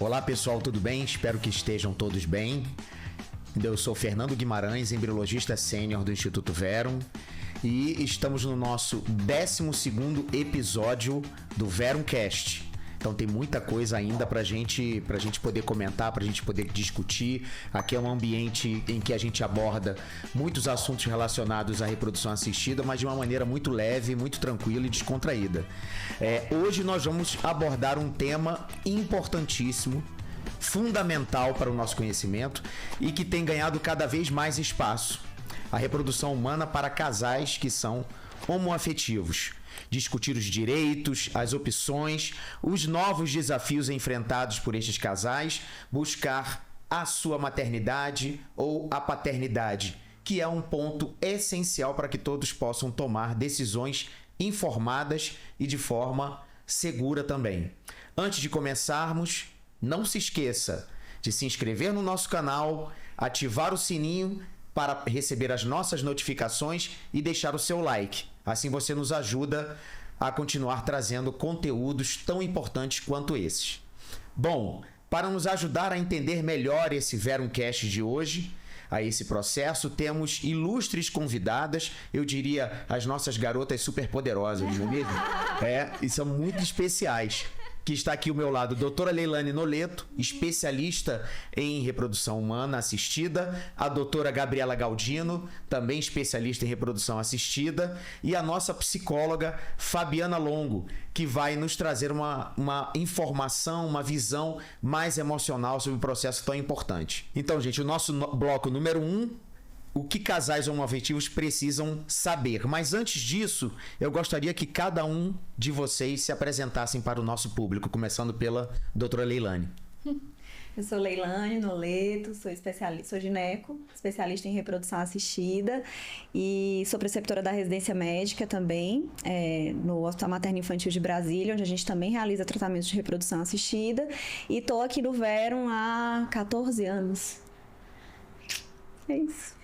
Olá pessoal, tudo bem? Espero que estejam todos bem. Eu sou Fernando Guimarães, embriologista sênior do Instituto Verum, e estamos no nosso 12º episódio do Verumcast. Então tem muita coisa ainda pra gente poder comentar, pra gente poder discutir. Aqui é um ambiente em que a gente aborda muitos assuntos relacionados à reprodução assistida, mas de uma maneira muito leve, muito tranquila e descontraída. Hoje nós vamos abordar um tema importantíssimo, fundamental para o nosso conhecimento e que tem ganhado cada vez mais espaço: a reprodução humana para casais que são homoafetivos. Discutir os direitos, as opções, os novos desafios enfrentados por estes casais, buscar a sua maternidade ou a paternidade, que é um ponto essencial para que todos possam tomar decisões informadas e de forma segura também. Antes de começarmos, não se esqueça de se inscrever no nosso canal, ativar o sininho para receber as nossas notificações e deixar o seu like. Assim você nos ajuda a continuar trazendo conteúdos tão importantes quanto esses. Bom, para nos ajudar a entender melhor esse Verumcast de hoje, a esse processo, temos ilustres convidadas, eu diria as nossas garotas superpoderosas, não é mesmo? E são muito especiais. Que está aqui ao meu lado, doutora Leilane Noleto, especialista em reprodução humana assistida, a doutora Gabriela Galdino, também especialista em reprodução assistida, e a nossa psicóloga Fabiana Longo, que vai nos trazer uma informação, uma visão mais emocional sobre um processo tão importante. Então, gente, o nosso bloco número 1, o que casais homoafetivos precisam saber. Mas antes disso, eu gostaria que cada um de vocês se apresentassem para o nosso público, começando pela doutora Leilane. Eu sou Leilane Noleto, sou gineco, especialista em reprodução assistida e sou preceptora da residência médica também, no Hospital Materno Infantil de Brasília, onde a gente também realiza tratamentos de reprodução assistida, e estou aqui no Verum há 14 anos. É isso.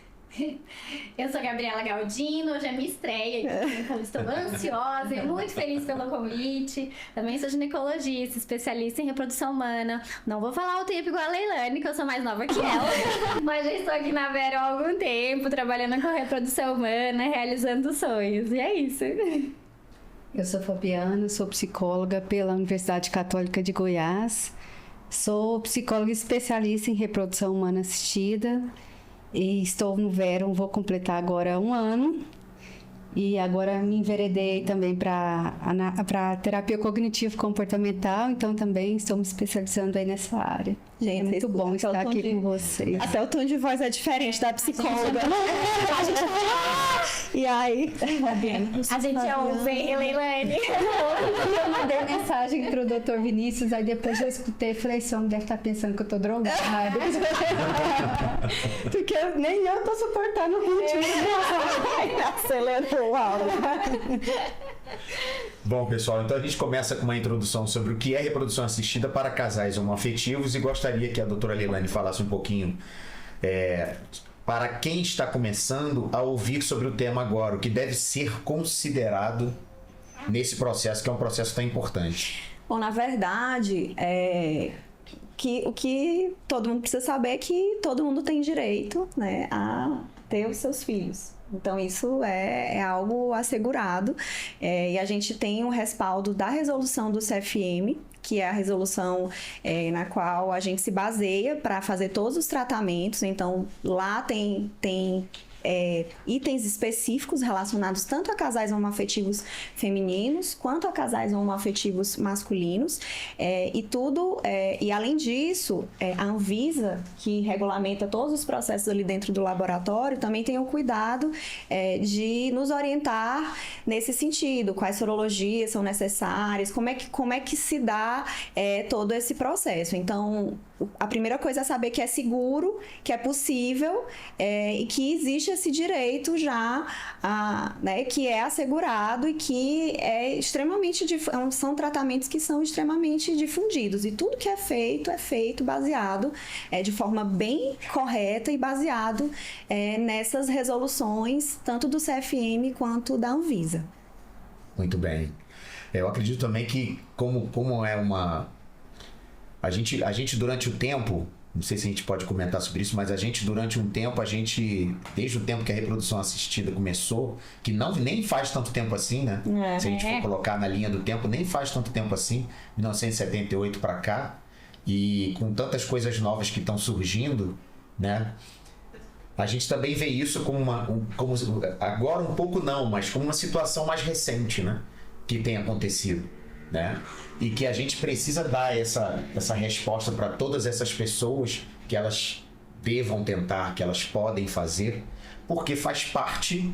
Eu sou Gabriela Galdino, hoje é minha estreia aqui, então estou ansiosa e muito feliz pelo convite. Também sou ginecologista, especialista em reprodução humana. Não vou falar o tempo igual a Leilane, que eu sou mais nova que ela, mas já estou aqui na Vera há algum tempo, trabalhando com reprodução humana, realizando sonhos, e é isso. Eu sou Fabiana, sou psicóloga pela Universidade Católica de Goiás, sou psicóloga especialista em reprodução humana assistida. E estou no Verum, vou completar agora 1 ano. E agora me enveredei também para terapia cognitivo-comportamental, então também estou me especializando aí nessa área. Gente, é muito bom estar aqui com vocês. Até o tom de voz é diferente da psicóloga. A gente E aí? A gente ouve, Leilane. Eu mandei mensagem pro Dr. Vinícius, aí depois eu escutei e falei, esse homem deve estar pensando que eu tô drogada. Porque nem eu tô suportando o ritmo. Acelerou o áudio. Bom, pessoal, então a gente começa com uma introdução sobre o que é reprodução assistida para casais homoafetivos e gostaria que a doutora Leilane falasse um pouquinho para quem está começando a ouvir sobre o tema agora, o que deve ser considerado nesse processo, que é um processo tão importante. Bom, na verdade, o que todo mundo precisa saber é que todo mundo tem direito, né, a ter os seus filhos. Então, isso é algo assegurado, e a gente tem o respaldo da resolução do CFM, que é a resolução na qual a gente se baseia para fazer todos os tratamentos. Então, lá tem itens específicos relacionados tanto a casais homoafetivos femininos quanto a casais homoafetivos masculinos, e além disso, a Anvisa, que regulamenta todos os processos ali dentro do laboratório, também tem o cuidado de nos orientar nesse sentido, quais sorologias são necessárias, como é que se dá todo esse processo. Então, a primeira coisa é saber que é seguro, que é possível, e que existe esse direito já, né, que é assegurado e que são tratamentos que são extremamente difundidos. E tudo que é feito baseado de forma bem correta e baseado nessas resoluções, tanto do CFM quanto da Anvisa. Muito bem. Eu acredito também que, como é a gente durante o tempo, não sei se a gente pode comentar sobre isso, mas a gente durante um tempo, desde o tempo que a reprodução assistida começou, que nem faz tanto tempo assim, né? Se a gente for colocar na linha do tempo, nem faz tanto tempo assim, 1978 para cá, e com tantas coisas novas que estão surgindo, né? A gente também vê isso como agora um pouco não, mas como uma situação mais recente, né? Que tem acontecido, né? E que a gente precisa dar essa resposta para todas essas pessoas, que elas devam tentar, que elas podem fazer, porque faz parte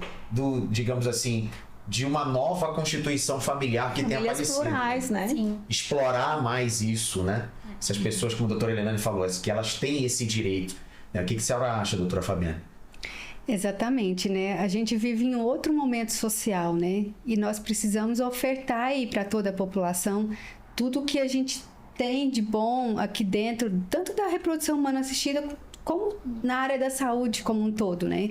digamos assim, de uma nova constituição familiar que tem aparecido. Plurais, né? Sim. Explorar mais isso, né? Essas pessoas, como a doutora Helena falou, que elas têm esse direito. O que a senhora acha, doutora Fabiana? Exatamente, né? A gente vive em outro momento social, né? E nós precisamos ofertar aí para toda a população tudo o que a gente tem de bom aqui dentro, tanto da reprodução humana assistida como na área da saúde como um todo, né?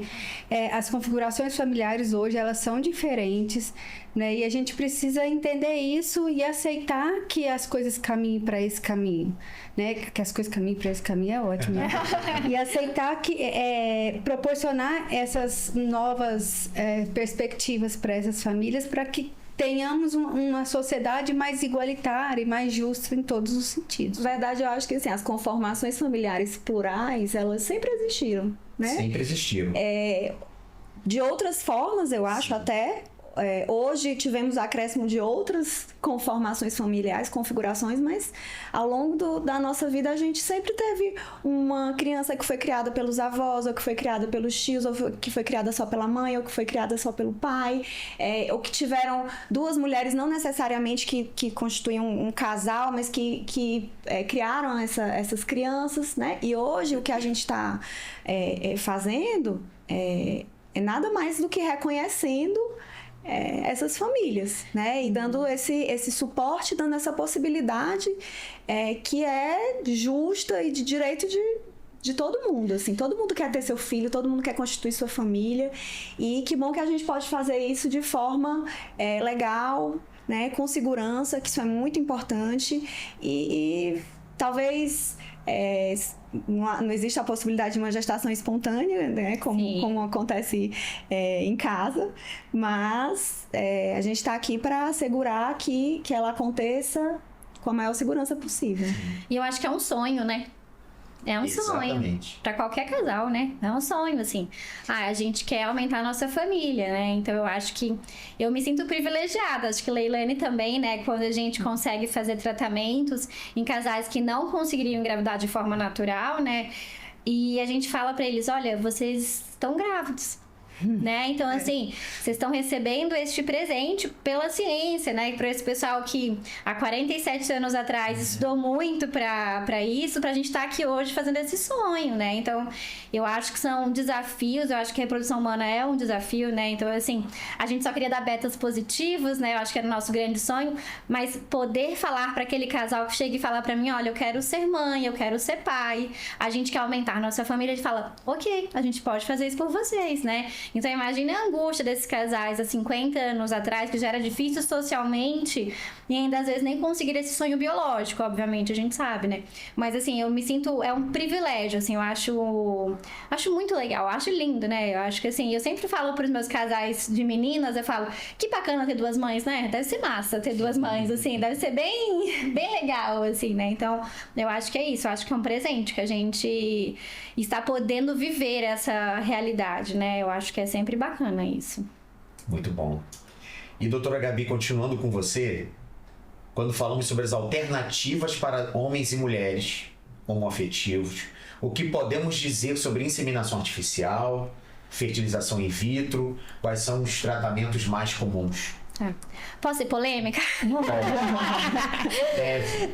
As configurações familiares hoje, elas são diferentes, né? E a gente precisa entender isso e aceitar que as coisas caminhem para esse caminho, né? Que as coisas caminhem para esse caminho é ótimo, né? E aceitar que proporcionar essas novas perspectivas para essas famílias, para que tenhamos uma sociedade mais igualitária e mais justa em todos os sentidos. Na verdade, eu acho que assim, as conformações familiares plurais, elas sempre existiram, né? Sempre existiram. De outras formas, eu acho, até... hoje tivemos acréscimo de outras conformações familiares, configurações, mas ao longo da nossa vida a gente sempre teve uma criança que foi criada pelos avós, ou que foi criada pelos tios, ou que foi criada só pela mãe, ou que foi criada só pelo pai, ou que tiveram duas mulheres, não necessariamente que constituíam um casal, mas que criaram essas crianças, né? E hoje o que a gente está fazendo é nada mais do que reconhecendo essas famílias, né? E dando esse suporte, dando essa possibilidade que é justa e de direito de todo mundo, assim. Todo mundo quer ter seu filho, todo mundo quer constituir sua família, e que bom que a gente pode fazer isso de forma legal, né? Com segurança, que isso é muito importante, e talvez... não existe a possibilidade de uma gestação espontânea, né? Como acontece em casa, mas a gente está aqui para assegurar que ela aconteça com a maior segurança possível. E eu acho que é um sonho, né? É um sonho para qualquer casal, né? É um sonho, assim. A gente quer aumentar a nossa família, né? Então eu acho que eu me sinto privilegiada. Acho que Leilane também, né? Quando a gente consegue fazer tratamentos em casais que não conseguiriam engravidar de forma natural, né? E a gente fala para eles, olha, vocês estão grávidos. Né? Então, assim, vocês estão recebendo este presente pela ciência, né? E para esse pessoal que há 47 anos atrás estudou muito para isso, pra gente estar aqui hoje fazendo esse sonho, né? Então, eu acho que são desafios, eu acho que a reprodução humana é um desafio, né? Então, assim, a gente só queria dar betas positivos, né? Eu acho que era o nosso grande sonho, mas poder falar para aquele casal que chega e fala para mim, olha, eu quero ser mãe, eu quero ser pai, a gente quer aumentar a nossa família, a gente fala, ok, a gente pode fazer isso por vocês, né? Então, imagine a angústia desses casais há 50 anos atrás, que já era difícil socialmente, e ainda às vezes nem conseguir esse sonho biológico, obviamente, a gente sabe, né? Mas, assim, eu me sinto... É um privilégio, assim, eu acho muito legal, eu acho lindo, né? Eu acho que, assim, eu sempre falo pros meus casais de meninas, eu falo, que bacana ter duas mães, né? Deve ser massa ter duas mães, assim, deve ser bem legal, assim, né? Então, eu acho que é isso, eu acho que é um presente que a gente está podendo viver essa realidade, né? Eu acho que é sempre bacana isso. Muito bom. E doutora Gabi, continuando com você, quando falamos sobre as alternativas para homens e mulheres homoafetivos, o que podemos dizer sobre inseminação artificial, fertilização in vitro, quais são os tratamentos mais comuns? Posso ser polêmica? Deve.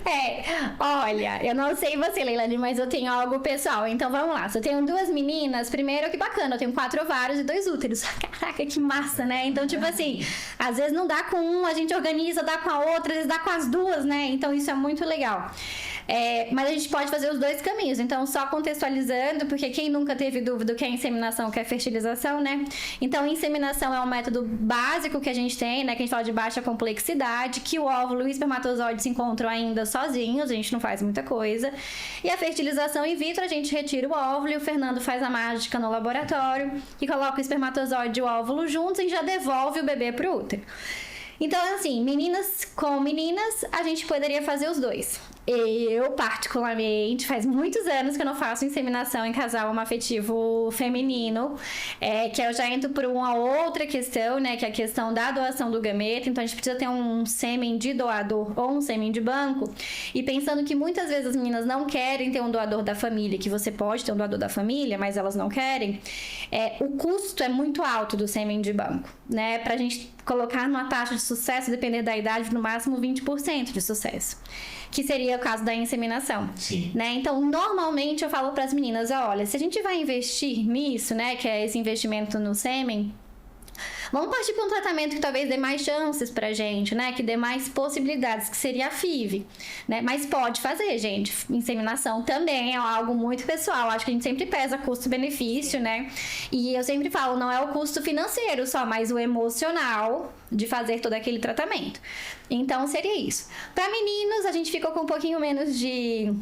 Olha, eu não sei você, Leilane, mas eu tenho algo pessoal. Então vamos lá. Se eu tenho duas meninas, primeiro que bacana, eu tenho 4 ovários e 2 úteros. Caraca, que massa, né? Então, tipo assim, às vezes não dá com um, a gente organiza, dá com a outra, às vezes dá com as duas, né? Então isso é muito legal. Mas a gente pode fazer os dois caminhos. Então, só contextualizando, porque quem nunca teve dúvida do que é inseminação, o que é fertilização, né? Então, inseminação é um método básico que a gente tem, né? Que a gente fala de baixa complexidade, que o óvulo e o espermatozoide se encontram ainda sozinhos, a gente não faz muita coisa. E a fertilização in vitro, a gente retira o óvulo e o Fernando faz a mágica no laboratório, que coloca o espermatozoide e o óvulo juntos e já devolve o bebê pro útero. Então, assim, meninas com meninas, a gente poderia fazer os dois. Eu, particularmente, faz muitos anos que eu não faço inseminação em casal homoafetivo feminino, que eu já entro por uma outra questão, né, que é a questão da doação do gameta. Então, a gente precisa ter um sêmen de doador ou um sêmen de banco. E pensando que muitas vezes as meninas não querem ter um doador da família, que você pode ter um doador da família, mas elas não querem, o custo é muito alto do sêmen de banco, né, pra gente colocar numa taxa de sucesso, depender da idade, no máximo 20% de sucesso. Que seria o caso da inseminação. Sim. Né? Então, normalmente eu falo para as meninas, olha, se a gente vai investir nisso, né, que é esse investimento no sêmen, vamos partir para um tratamento que talvez dê mais chances pra gente, né? Que dê mais possibilidades, que seria a FIV, né? Mas pode fazer, gente. Inseminação também é algo muito pessoal. Acho que a gente sempre pesa custo-benefício, né? E eu sempre falo, não é o custo financeiro só, mas o emocional de fazer todo aquele tratamento. Então, seria isso. Para meninos, a gente ficou com um pouquinho menos de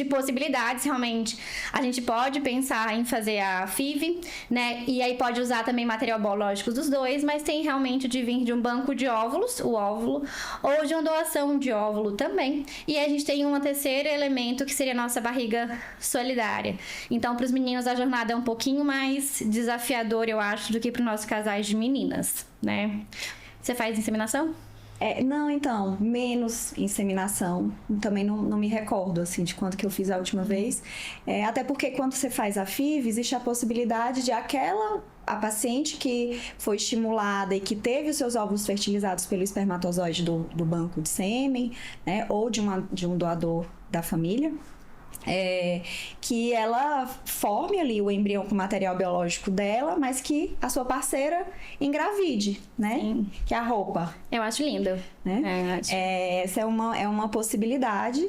possibilidades, realmente. A gente pode pensar em fazer a FIV, né? E aí pode usar também material biológico dos dois, mas tem realmente de vir de um banco de óvulos, o óvulo, ou de uma doação de óvulo também. E a gente tem um terceiro elemento que seria a nossa barriga solidária. Então, para os meninos, a jornada é um pouquinho mais desafiadora, eu acho, do que para os nossos casais de meninas, né? Você faz inseminação? Não, então, menos inseminação. Também não me recordo, assim, de quanto que eu fiz a última vez. Até porque quando você faz a FIV, existe a possibilidade de a paciente que foi estimulada e que teve os seus óvulos fertilizados pelo espermatozoide do banco de sêmen, né, ou de um doador da família, que ela forme ali o embrião com o material biológico dela, mas que a sua parceira engravide, né? Sim. Que é a roupa. Eu acho lindo. Né? Essa é uma possibilidade.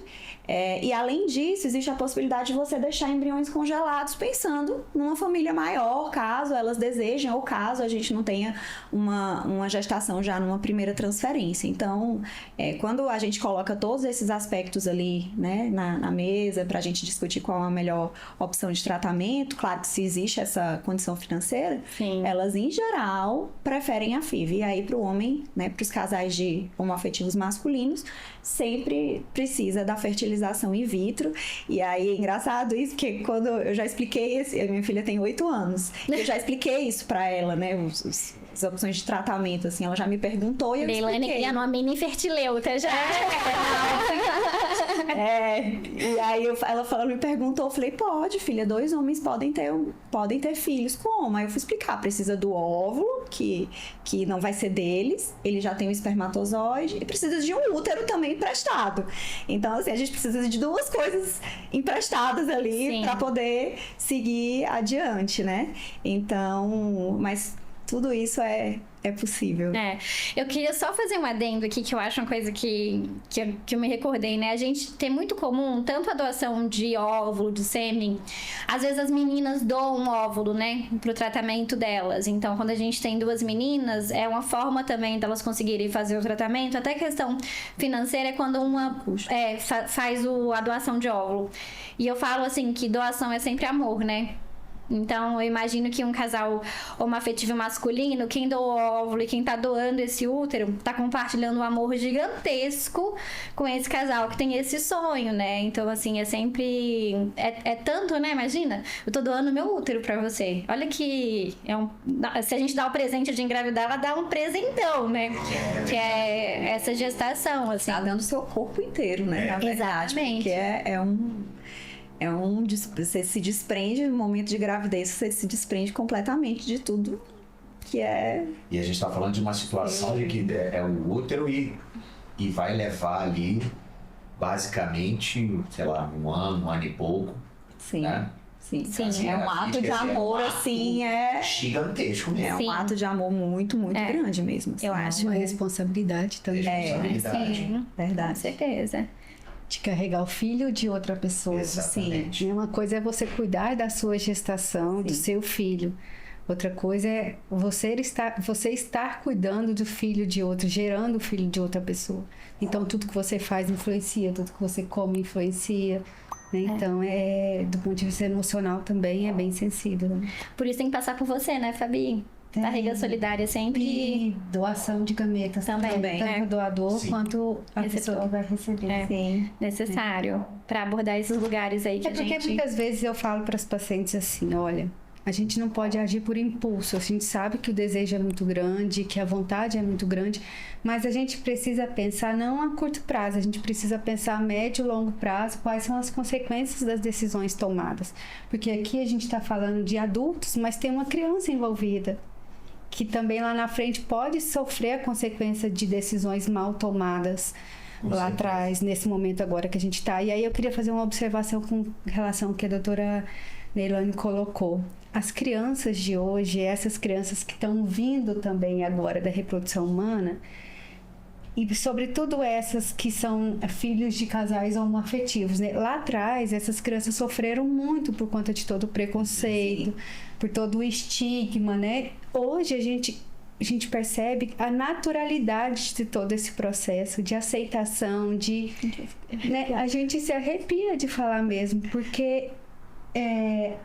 E além disso, existe a possibilidade de você deixar embriões congelados pensando numa família maior, caso elas desejem, ou caso a gente não tenha uma gestação já numa primeira transferência. Então, quando a gente coloca todos esses aspectos ali, né, na mesa para a gente discutir qual é a melhor opção de tratamento, claro que se existe essa condição financeira, Sim. Elas em geral preferem a FIV. E aí para o homem, né, para os casais de homoafetivos masculinos, sempre precisa da fertilização in vitro. E aí é engraçado isso, porque quando eu já expliquei, minha filha tem 8 anos, eu já expliquei isso pra ela, né, as opções de tratamento, assim, ela já me perguntou e eu Leilane expliquei. criando uma mini fertileuta já. E aí ela me perguntou, eu falei, pode, filha, 2 homens podem ter filhos. Como? Aí eu fui explicar, precisa do óvulo, que não vai ser deles, ele já tem o espermatozoide, e precisa de um útero também emprestado. Então, assim, a gente precisa de 2 coisas emprestadas ali para poder seguir adiante, né? Então, mas tudo isso é possível. Eu queria só fazer um adendo aqui, que eu acho uma coisa que eu me recordei, né? A gente tem muito comum, tanto a doação de óvulo, de sêmen, às vezes as meninas doam um óvulo, né? Pro tratamento delas. Então, quando a gente tem 2 meninas, é uma forma também delas conseguirem fazer o tratamento. Até questão financeira é quando uma faz a doação de óvulo. E eu falo assim, que doação é sempre amor, né? Então, eu imagino que um casal homoafetivo masculino, quem doou o óvulo e quem tá doando esse útero, tá compartilhando um amor gigantesco com esse casal que tem esse sonho, né? Então, assim, é sempre... É tanto, né? Imagina, eu tô doando meu útero pra você. Olha que... se a gente dá o presente de engravidar, ela dá um presentão, né? Que é essa gestação, assim. Tá dando o seu corpo inteiro, né? Na verdade. Exatamente. Porque você se desprende no momento de gravidez, você se desprende completamente de tudo que é... E a gente tá falando de uma situação de que é o útero e vai levar ali, basicamente, sei lá, um ano e pouco. Sim. Né? Sim. Assim, É um ato de amor, assim, gigantesco mesmo. É um ato de amor muito, muito grande mesmo. Assim, eu acho. Uma responsabilidade também. Responsabilidade. Sim, verdade. com certeza. de carregar o filho de outra pessoa. Exatamente. Sim. Uma coisa é você cuidar da sua gestação, do seu filho. Outra coisa é você estar cuidando do filho de outro, gerando o filho de outra pessoa. Então, tudo que você faz influencia, tudo que você come influencia. Né? Então, do ponto de vista emocional também é bem sensível. Né? Por isso tem que passar por você, né, Fabi? Barriga solidária sempre. E doação de gametas também. Tanto o doador quanto a pessoa que vai receber. Sim. Necessário para abordar esses lugares aí que a gente... Porque muitas vezes eu falo para as pacientes assim, olha, a gente não pode agir por impulso. A gente sabe que o desejo é muito grande, que a vontade é muito grande, mas a gente precisa pensar não a curto prazo, a gente precisa pensar a médio e longo prazo, quais são as consequências das decisões tomadas. Porque aqui a gente está falando de adultos, mas tem uma criança envolvida, que também lá na frente pode sofrer a consequência de decisões mal tomadas lá atrás, nesse momento agora que a gente está. E aí eu queria fazer uma observação com relação ao que a doutora Neilane colocou. As crianças de hoje, essas crianças que estão vindo também agora da reprodução humana, e sobretudo essas que são filhos de casais homoafetivos, né? Lá atrás, essas crianças sofreram muito por conta de todo o preconceito, por todo o estigma, né? Hoje a gente percebe a naturalidade de todo esse processo de aceitação, né? A gente se arrepia de falar mesmo, porque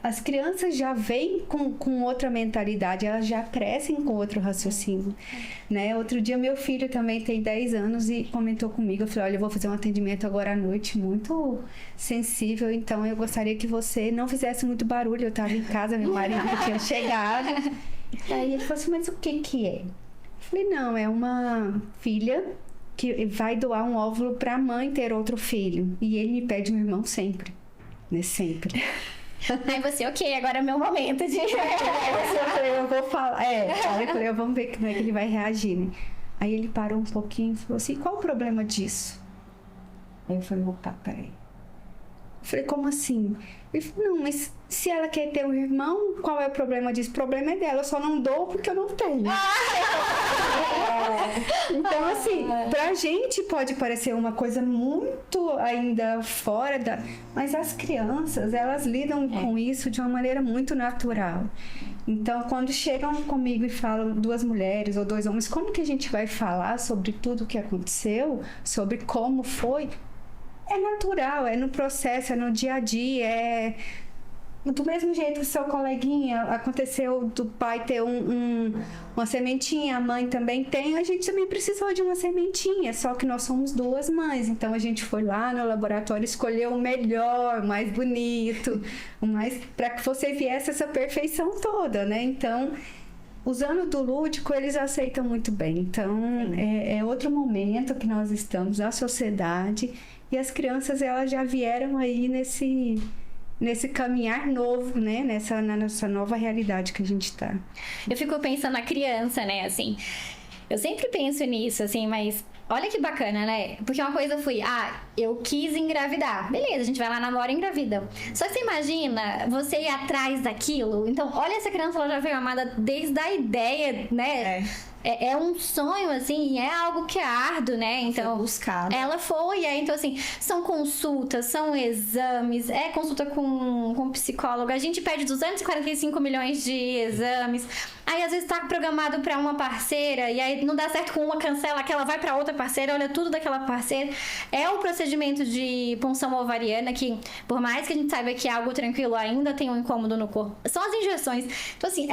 as crianças já vêm com outra mentalidade, elas já crescem com outro raciocínio, né? Outro dia meu filho também tem 10 anos e comentou comigo, eu falei, olha, eu vou fazer um atendimento agora à noite muito sensível, então eu gostaria que você não fizesse muito barulho. Eu estava em casa, meu marido tinha chegado, aí ele falou assim, mas o que é? Eu falei, não, é uma filha que vai doar um óvulo para a mãe ter outro filho, e ele me pede um irmão sempre, né? Sempre. Aí você, ok, agora é meu momento de... Eu vou falar. Eu falei, vamos ver como é que ele vai reagir, né? Aí ele parou um pouquinho e falou assim, qual o problema disso? Aí eu falei, opa, peraí. Eu falei, como assim? Ele falou, não, mas se ela quer ter um irmão, qual é o problema disso? O problema é dela, eu só não dou porque eu não tenho. Então, assim, pra gente pode parecer uma coisa muito ainda fora da... Mas as crianças, elas lidam com isso de uma maneira muito natural. Então, quando chegam comigo e falam 2 mulheres ou 2 homens, como que a gente vai falar sobre tudo o que aconteceu, sobre como foi? É natural, é no processo, é no dia a dia, é do mesmo jeito que seu coleguinha aconteceu do pai ter uma sementinha, a mãe também tem, a gente também precisou de uma sementinha, só que nós somos 2 mães, então a gente foi lá no laboratório, escolheu o melhor, o mais bonito, para que você viesse essa perfeição toda, né? Então, usando do lúdico, eles aceitam muito bem. Então, é outro momento que nós estamos na sociedade, e as crianças, elas já vieram aí nesse caminhar novo, né? Na nossa nova realidade que a gente tá. Eu fico pensando na criança, né? Assim, eu sempre penso nisso, assim, mas olha que bacana, né? Porque uma coisa foi, eu quis engravidar. Beleza, a gente vai lá, namora e engravida. Só que você imagina você ir atrás daquilo? Então, olha, essa criança, ela já veio amada desde a ideia, né? É um sonho, assim, é algo que é árduo, né? Então, foi buscado. Ela foi, então, assim, são consultas, são exames, consulta com psicólogo. A gente pede 245 milhões de exames. Aí, às vezes, tá programado pra uma parceira, e aí não dá certo com uma, cancela, aquela vai pra outra parceira, olha tudo daquela parceira. É o procedimento de punção ovariana, que, por mais que a gente saiba que é algo tranquilo, ainda tem um incômodo no corpo. São as injeções. Então, assim,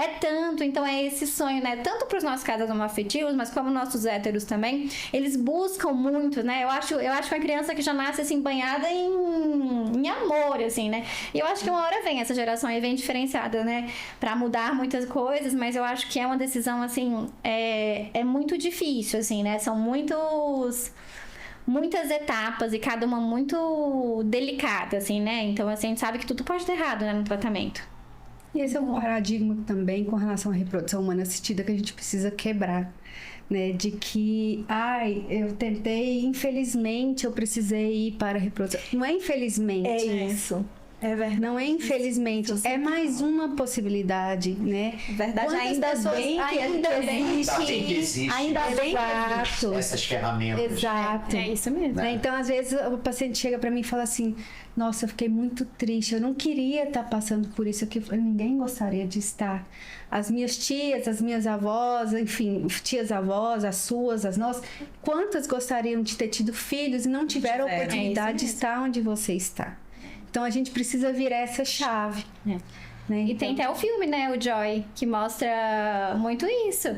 então é esse sonho, né? Tanto pros nossos casais homoafetivos, mas como nossos héteros também, eles buscam muito, né? Eu acho que uma criança que já nasce, assim, banhada em amor, assim, né? E eu acho que uma hora vem essa geração aí, vem diferenciada, né? Pra mudar muitas coisas, mas eu acho que é uma decisão, assim, é muito difícil, assim, né? São muitas etapas e cada uma muito delicada, assim, né? Então, assim, a gente sabe que tudo pode dar errado, né, no tratamento. E esse é um paradigma também com relação à reprodução humana assistida que a gente precisa quebrar, né? De que, eu tentei, infelizmente eu precisei ir para a reprodução. Não é infelizmente. É isso. É verdade. Não é infelizmente, é mais uma possibilidade, né? Verdade, Quantas ainda pessoas bem que ainda existe. Ainda bem que Exato. Essas ferramentas. Exato. É isso mesmo. Né? Então, às vezes, o paciente chega pra mim e fala assim: nossa, eu fiquei muito triste, eu não queria estar passando por isso aqui. Ninguém gostaria de estar. As minhas tias, as minhas avós, enfim, tias-avós, as suas, as nossas, quantas gostariam de ter tido filhos e não tiveram a tiveram. oportunidade de estar onde você está? Então, a gente precisa virar essa chave. É. Né? E tem até o filme, né, o Joy, que mostra muito isso,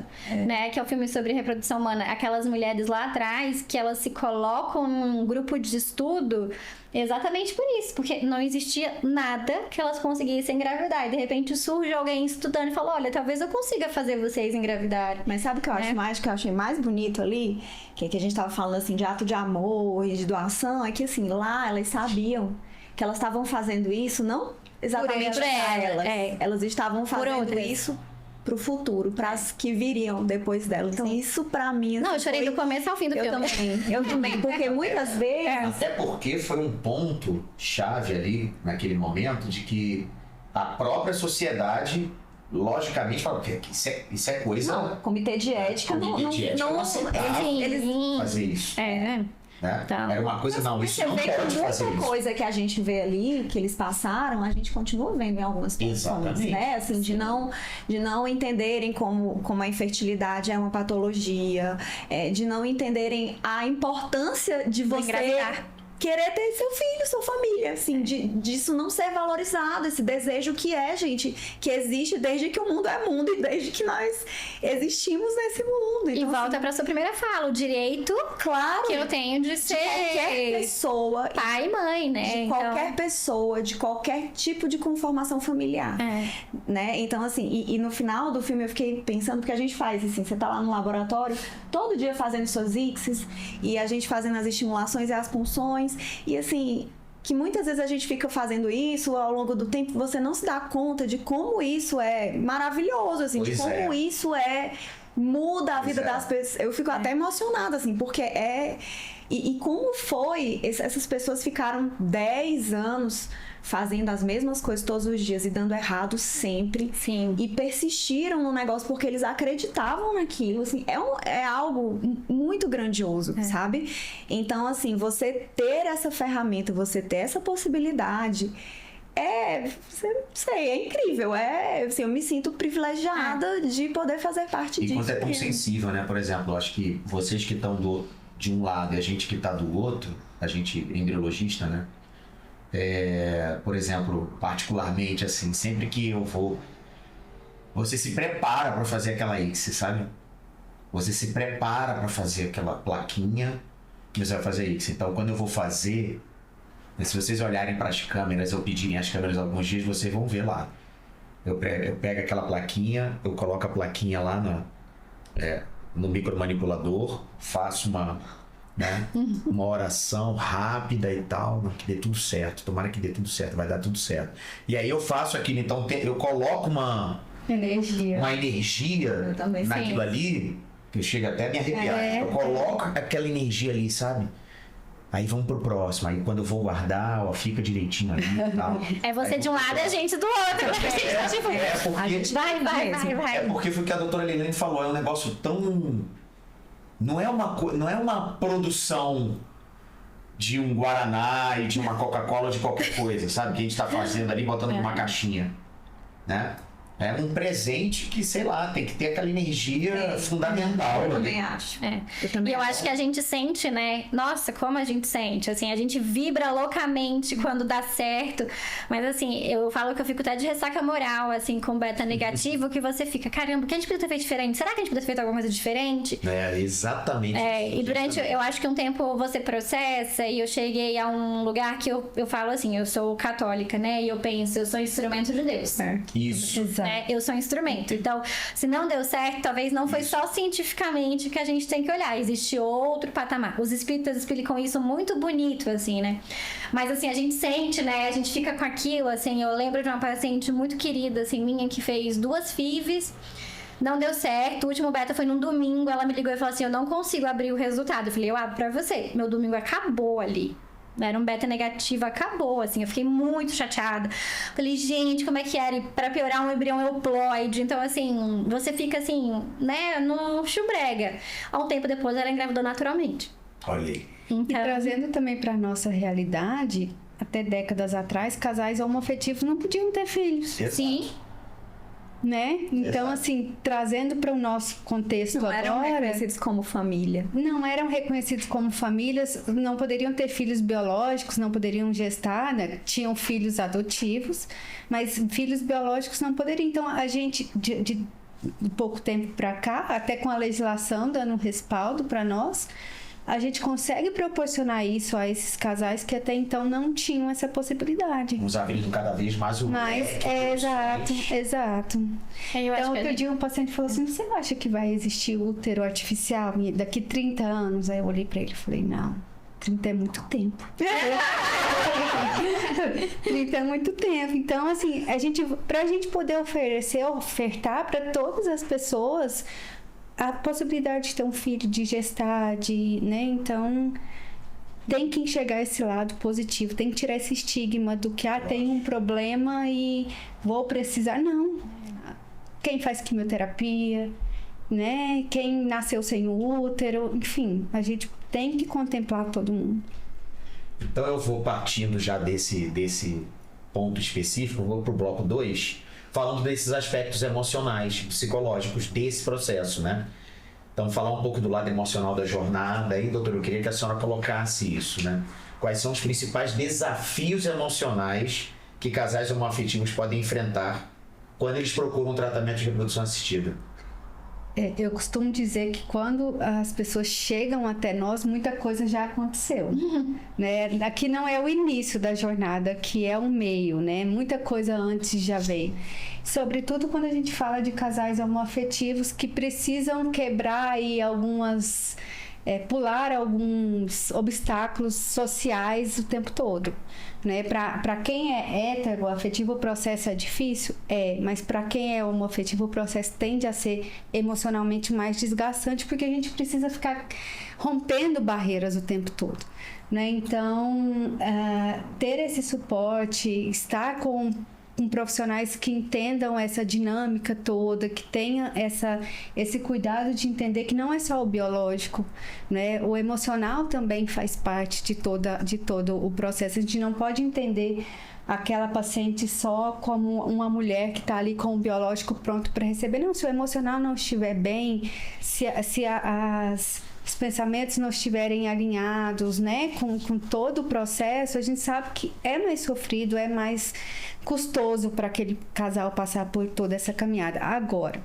né, que é o filme sobre reprodução humana. Aquelas mulheres lá atrás, que elas se colocam num grupo de estudo exatamente por isso, porque não existia nada que elas conseguissem engravidar. E de repente surge alguém estudando e fala, olha, talvez eu consiga fazer vocês engravidarem. Mas sabe o que eu acho mais, que eu achei mais bonito ali? Que a gente tava falando assim de ato de amor e de doação, é que assim, lá elas sabiam que elas estavam fazendo isso não exatamente Por para elas, elas. Elas estavam fazendo outras. isso pro futuro, para as que viriam depois delas. Então, isso pra mim... Não, eu assim, chorei foi- do começo ao fim do Eu filme. também, porque muitas vezes... Até porque foi um ponto chave ali, naquele momento, de que a própria sociedade, logicamente, falou que isso é coisa... Não, comitê de ética Comitê de ética não aceitava eles fazer isso. É, Né? Tá. Era uma coisa, não, isso Você não vê pode que fazer muita isso. coisa que a gente vê ali, que eles passaram, a gente continua vendo em algumas pessoas, Exatamente. né? Assim, de não entenderem como a infertilidade é uma patologia, de não entenderem a importância de você engravidar. querer ter seu filho, sua família, assim, disso não ser valorizado, esse desejo que gente, que existe desde que o mundo é mundo e desde que nós existimos nesse mundo. E Então, volta pra sua primeira fala, o direito claro, que eu tenho de ser qualquer pessoa pai e mãe, né? de qualquer pessoa, de qualquer tipo de conformação familiar, né? Então, assim, e no final do filme eu fiquei pensando, porque a gente faz, assim, você tá lá no laboratório, todo dia fazendo suas ICSIs, e a gente fazendo as estimulações e as punções, e assim... que muitas vezes a gente fica fazendo isso ao longo do tempo, você não se dá conta de como isso é maravilhoso, assim, de Pois como é. isso muda a vida Pois é. das pessoas. Eu fico até emocionada, assim, porque E como foi? Essas pessoas ficaram 10 anos fazendo as mesmas coisas todos os dias e dando errado sempre. Sim. E persistiram no negócio porque eles acreditavam naquilo. Assim, é algo muito grandioso, sabe? Então, assim, você ter essa ferramenta, você ter essa possibilidade... é incrível. Assim, eu me sinto privilegiada de poder fazer parte disso. Enquanto é tão sensível, né? Por exemplo, eu acho que vocês que estão de um lado e a gente que está do outro, a gente embriologista, né? Por exemplo, particularmente, assim, sempre que eu vou, você se prepara para fazer aquela ICSI, sabe? Você se prepara para fazer aquela plaquinha que você vai fazer a ICSI. Então, quando eu vou fazer, se vocês olharem para as câmeras ou pedirem as câmeras alguns dias, vocês vão ver lá. Eu pego aquela plaquinha, eu coloco a plaquinha lá no micromanipulador, faço uma oração rápida e tal, que dê tudo certo, tomara que dê tudo certo, vai dar tudo certo. E aí eu faço aquilo, então eu coloco uma energia Eu também, naquilo sim. ali, que chega até a me arrepiar. Eu coloco aquela energia ali, sabe? Aí vamos pro próximo. Aí quando eu vou guardar, ó, fica direitinho ali e tal. É você Aí de um vamos lado pro e a gente do outro. A gente tá tipo... porque Vai. é porque foi o que a doutora Leilane falou, é um negócio tão... Não é uma produção de um Guaraná e de uma Coca-Cola, de qualquer coisa, sabe? Que a gente tá fazendo ali, botando numa caixinha, né? É um presente que, sei lá, tem que ter aquela energia fundamental. Eu ali. também acho. É. também E eu acho que a gente sente, né? Nossa, como a gente sente. Assim, a gente vibra loucamente quando dá certo. Mas assim, eu falo que eu fico até de ressaca moral, assim, com beta negativo, que você fica, caramba, o que a gente podia ter feito diferente? Será que a gente podia ter feito alguma coisa diferente? Exatamente. E durante, eu acho que um tempo você processa, e eu cheguei a um lugar que eu falo assim, eu sou católica, né? E eu penso, eu sou instrumento de Deus. Isso. Exato. Né? Eu sou um instrumento. Então, se não deu certo, talvez não foi só cientificamente que a gente tem que olhar. Existe outro patamar. Os espíritas explicam isso muito bonito, assim, né? Mas, assim, a gente sente, né? A gente fica com aquilo, assim. Eu lembro de uma paciente muito querida, assim, minha, que fez 2 FIVs. Não deu certo. O último beta foi num domingo. Ela me ligou e falou assim, eu não consigo abrir o resultado. Eu falei, eu abro pra você. Meu domingo acabou ali. era um beta negativo, acabou, assim, eu fiquei muito chateada. Falei, gente, como é que era? E pra piorar, um embrião euploide. Então, assim, você fica assim, né, no chubrega. Há um tempo depois, ela engravidou naturalmente. Olha aí. E Então, trazendo também para nossa realidade, até décadas atrás, casais homoafetivos não podiam ter filhos, sim, né? Então, Exato. assim, trazendo para o nosso contexto Não eram agora, reconhecidos como família. não eram reconhecidos como famílias, não poderiam ter filhos biológicos, não poderiam gestar, né? Tinham filhos adotivos, mas filhos biológicos não poderiam. Então, a gente, de pouco tempo para cá, até com a legislação dando respaldo para nós, a gente consegue proporcionar isso a esses casais que até então não tinham essa possibilidade. Nos abrindo cada vez mais o Mas, leque é, de exato, opções. exato. eu acho Então, que a outro dia um paciente falou assim, você acha que vai existir útero artificial daqui 30 anos? Aí eu olhei pra ele e falei, não, 30 é muito tempo. 30 é muito tempo. Então, assim, pra gente poder ofertar para todas as pessoas a possibilidade de ter um filho, de gestar, né? Então, tem que enxergar esse lado positivo, tem que tirar esse estigma do que, tem um problema e vou precisar. Não. Quem faz quimioterapia, né? Quem nasceu sem útero, enfim, a gente tem que contemplar todo mundo. Então eu vou partindo já desse ponto específico, vou pro bloco 2, falando desses aspectos emocionais, psicológicos desse processo, né? Então, falar um pouco do lado emocional da jornada. Aí, doutor, eu queria que a senhora colocasse isso, né? Quais são os principais desafios emocionais que casais homoafetivos podem enfrentar quando eles procuram um tratamento de reprodução assistida? Eu costumo dizer que quando as pessoas chegam até nós, muita coisa já aconteceu, né? Aqui não é o início da jornada, aqui é o meio, né? Muita coisa antes já veio. Sobretudo quando a gente fala de casais homoafetivos que precisam quebrar aí pular alguns obstáculos sociais o tempo todo, né? Para quem é heteroafetivo o processo é difícil, mas para quem é homoafetivo o processo tende a ser emocionalmente mais desgastante, porque a gente precisa ficar rompendo barreiras o tempo todo, né? Então, ter esse suporte, estar com profissionais que entendam essa dinâmica toda, que tenha esse cuidado de entender que não é só o biológico, né? O emocional também faz parte de todo o processo. A gente não pode entender aquela paciente só como uma mulher que está ali com o biológico pronto para receber. Não, se o emocional não estiver bem, os pensamentos não estiverem alinhados, né, com todo o processo, a gente sabe que é mais sofrido, é mais custoso para aquele casal passar por toda essa caminhada. Agora,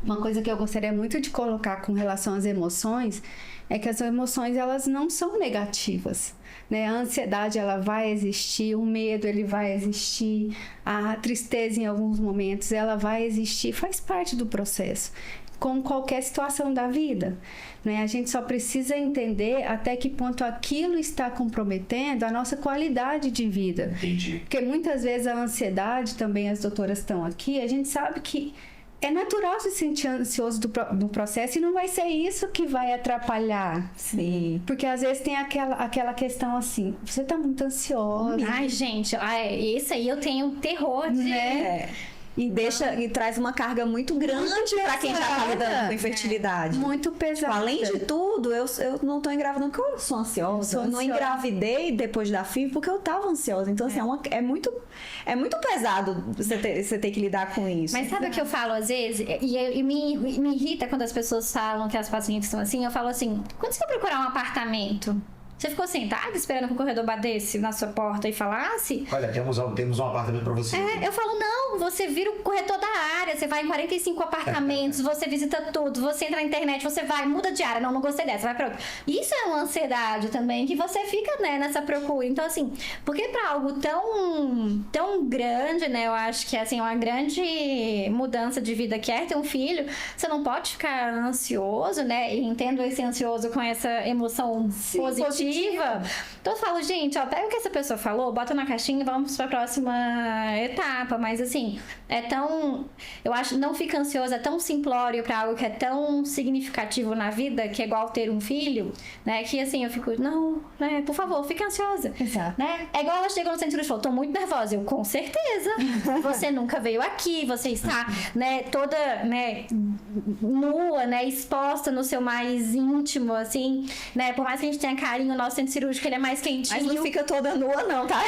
uma coisa que eu gostaria muito de colocar com relação às emoções é que as emoções, elas não são negativas, né? A ansiedade, ela vai existir, o medo, ele vai existir, a tristeza em alguns momentos, ela vai existir, faz parte do processo, como qualquer situação da vida, né? A gente só precisa entender até que ponto aquilo está comprometendo a nossa qualidade de vida. Entendi. Porque muitas vezes a ansiedade, também as doutoras estão aqui, a gente sabe que é natural se sentir ansioso do processo e não vai ser isso que vai atrapalhar. Sim. Porque às vezes tem aquela questão assim, você tá muito ansiosa. Ai, gente, esse aí eu tenho terror de... E traz uma carga muito grande para quem já tá lidando com infertilidade. Muito pesada. Além de tudo, eu não tô engravidando porque eu sou ansiosa. Eu não engravidei depois da FIV porque eu tava ansiosa. Então, assim, é muito pesado você ter que lidar com isso. Mas sabe o que eu falo às vezes? E me irrita quando as pessoas falam que as pacientes estão assim. Eu falo assim, quando você for procurar um apartamento, você ficou sentada esperando que o corredor batesse na sua porta e falasse? Olha, temos um apartamento para você. Eu falo, não, você vira o corretor da área, você vai em 45 apartamentos, você visita tudo, você entra na internet, você vai, muda de área, não gostei dessa, vai pra outra. Isso é uma ansiedade também, que você fica, né, nessa procura. Então, assim, porque pra algo tão grande, né, eu acho que, assim, uma grande mudança de vida que é ter um filho, você não pode ficar ansioso, né, e entendo esse ansioso com essa emoção positiva, positiva. Então eu falo, gente, ó, pega o que essa pessoa falou, bota na caixinha e vamos pra próxima etapa. Mas assim, é tão... Eu acho, não fica ansioso, é tão simplório pra algo que é tão significativo na vida, que é igual ter um filho, né? Que assim, eu fico, não, né? Por favor, fica ansiosa. Exato. Né? É igual ela chegou no centro e falou, tô muito nervosa. Eu, com certeza. Você nunca veio aqui, você está, né, toda, né, nua, né, exposta no seu mais íntimo, assim, né? Por mais que a gente tenha carinho, o nosso centro cirúrgico, ele é mais quentinho. Mas não fica toda nua, não, tá?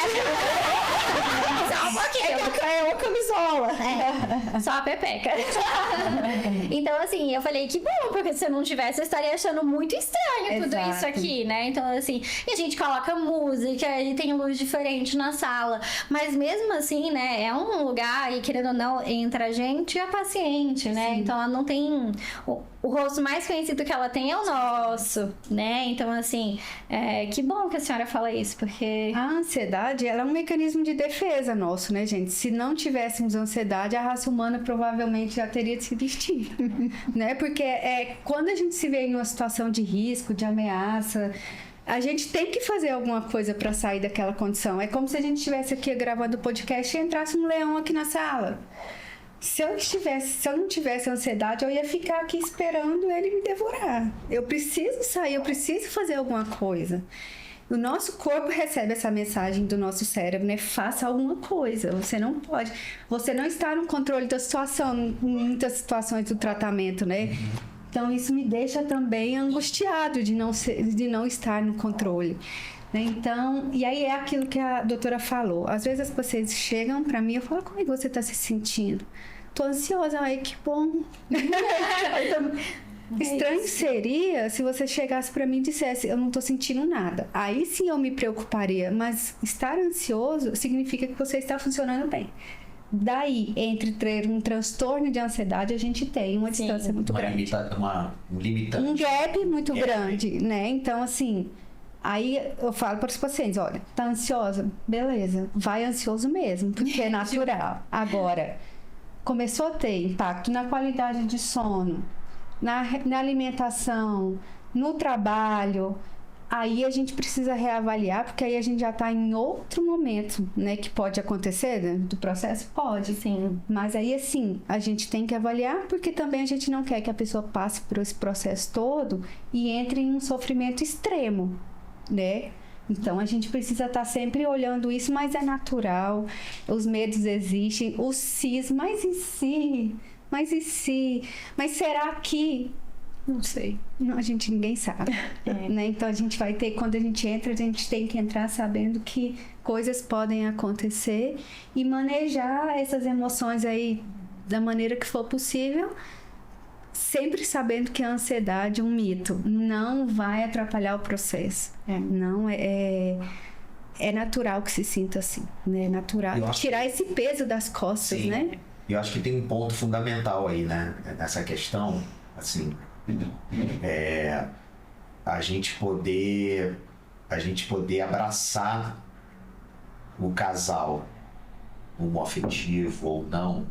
Só um pouquinho. É uma camisola. É, só a pepeca. Então, assim, eu falei que bom, porque se eu não tivesse, eu estaria achando muito estranho tudo isso aqui, né? Então, assim, e a gente coloca música, e tem luz diferente na sala. Mas mesmo assim, né, é um lugar, e querendo ou não, entre a gente e a paciente, né? Sim. Então, ela não tem... O rosto mais conhecido que ela tem é o nosso, né? Então, assim, que bom que a senhora fala isso, porque... A ansiedade, ela é um mecanismo de defesa nosso, né, gente? Se não tivéssemos ansiedade, a raça humana provavelmente já teria sido extinta, né? Porque quando a gente se vê em uma situação de risco, de ameaça, a gente tem que fazer alguma coisa para sair daquela condição. É como se a gente estivesse aqui gravando o podcast e entrasse um leão aqui na sala. Se eu não tivesse ansiedade, eu ia ficar aqui esperando ele me devorar. Eu preciso sair, eu preciso fazer alguma coisa. O nosso corpo recebe essa mensagem do nosso cérebro, né? Faça alguma coisa. Você não pode. Você não está no controle da situação, em muitas situações do tratamento, né? Então, isso me deixa também angustiado de não estar no controle. Então, e aí é aquilo que a doutora falou. Às vezes as pacientes chegam para mim e eu falo, como é que você está se sentindo? Tô ansiosa. Ai, que bom. Estranho seria se você chegasse para mim e dissesse, eu não tô sentindo nada. Aí sim eu me preocuparia, mas estar ansioso significa que você está funcionando bem. Daí, entre ter um transtorno de ansiedade, a gente tem uma distância muito grande. Um limitante. Um gap muito grande, né? Então, assim... Aí eu falo para os pacientes, olha, tá ansiosa? Beleza, vai ansioso mesmo, porque é natural. Agora, começou a ter impacto na qualidade de sono, na alimentação, no trabalho, aí a gente precisa reavaliar, porque aí a gente já está em outro momento, né, que pode acontecer dentro do processo? Pode, sim. Mas aí, assim, a gente tem que avaliar, porque também a gente não quer que a pessoa passe por esse processo todo e entre em um sofrimento extremo, né? Então a gente precisa estar sempre olhando isso, mas é natural, os medos existem, os sis, mas e se? Mas será que? Não sei. Não, ninguém sabe. Né? Então a gente vai ter, quando a gente entra, a gente tem que entrar sabendo que coisas podem acontecer e manejar essas emoções aí da maneira que for possível, sempre sabendo que a ansiedade é um mito, não vai atrapalhar o processo. Não é natural que se sinta assim, né? É natural tirar esse peso das costas, sim, né? Eu acho que tem um ponto fundamental aí, né? Nessa questão, assim, a gente poder abraçar o casal homoafetivo ou não,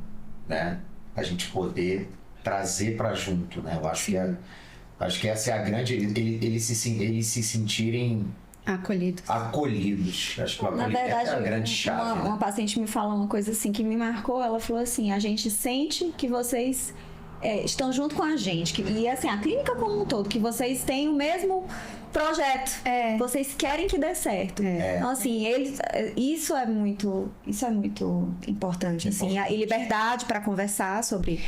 né? A gente poder trazer para junto, né? Eu acho que essa é a grande... Eles se sentirem acolhidos. Acho que na verdade, é a grande chave. Uma paciente me falou uma coisa assim que me marcou. Ela falou assim, a gente sente que vocês estão junto com a gente. E assim, a clínica como um todo, que vocês têm o mesmo projeto. Vocês querem que dê certo. Então, assim, isso é muito importante. Assim, e liberdade para conversar sobre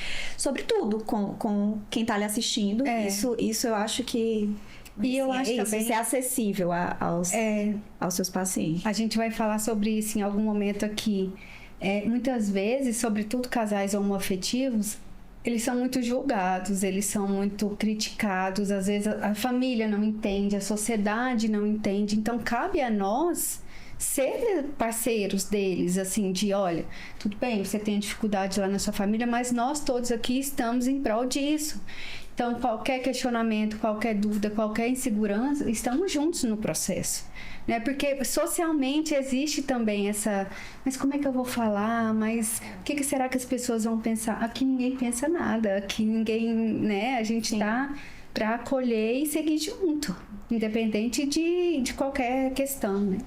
tudo com quem está lhe assistindo. Isso eu acho que... E eu acho também ser acessível aos seus pacientes. A gente vai falar sobre isso em algum momento aqui. Muitas vezes, sobretudo casais homoafetivos, eles são muito julgados, eles são muito criticados, às vezes a família não entende, a sociedade não entende, então cabe a nós ser parceiros deles, assim, de olha, tudo bem, você tem dificuldade lá na sua família, mas nós todos aqui estamos em prol disso. Então, qualquer questionamento, qualquer dúvida, qualquer insegurança, estamos juntos no processo. Né? Porque socialmente existe também essa... Mas como é que eu vou falar? Mas o que será que as pessoas vão pensar? Aqui ninguém pensa nada. Aqui ninguém... né? A gente está para acolher e seguir junto, independente de qualquer questão, né?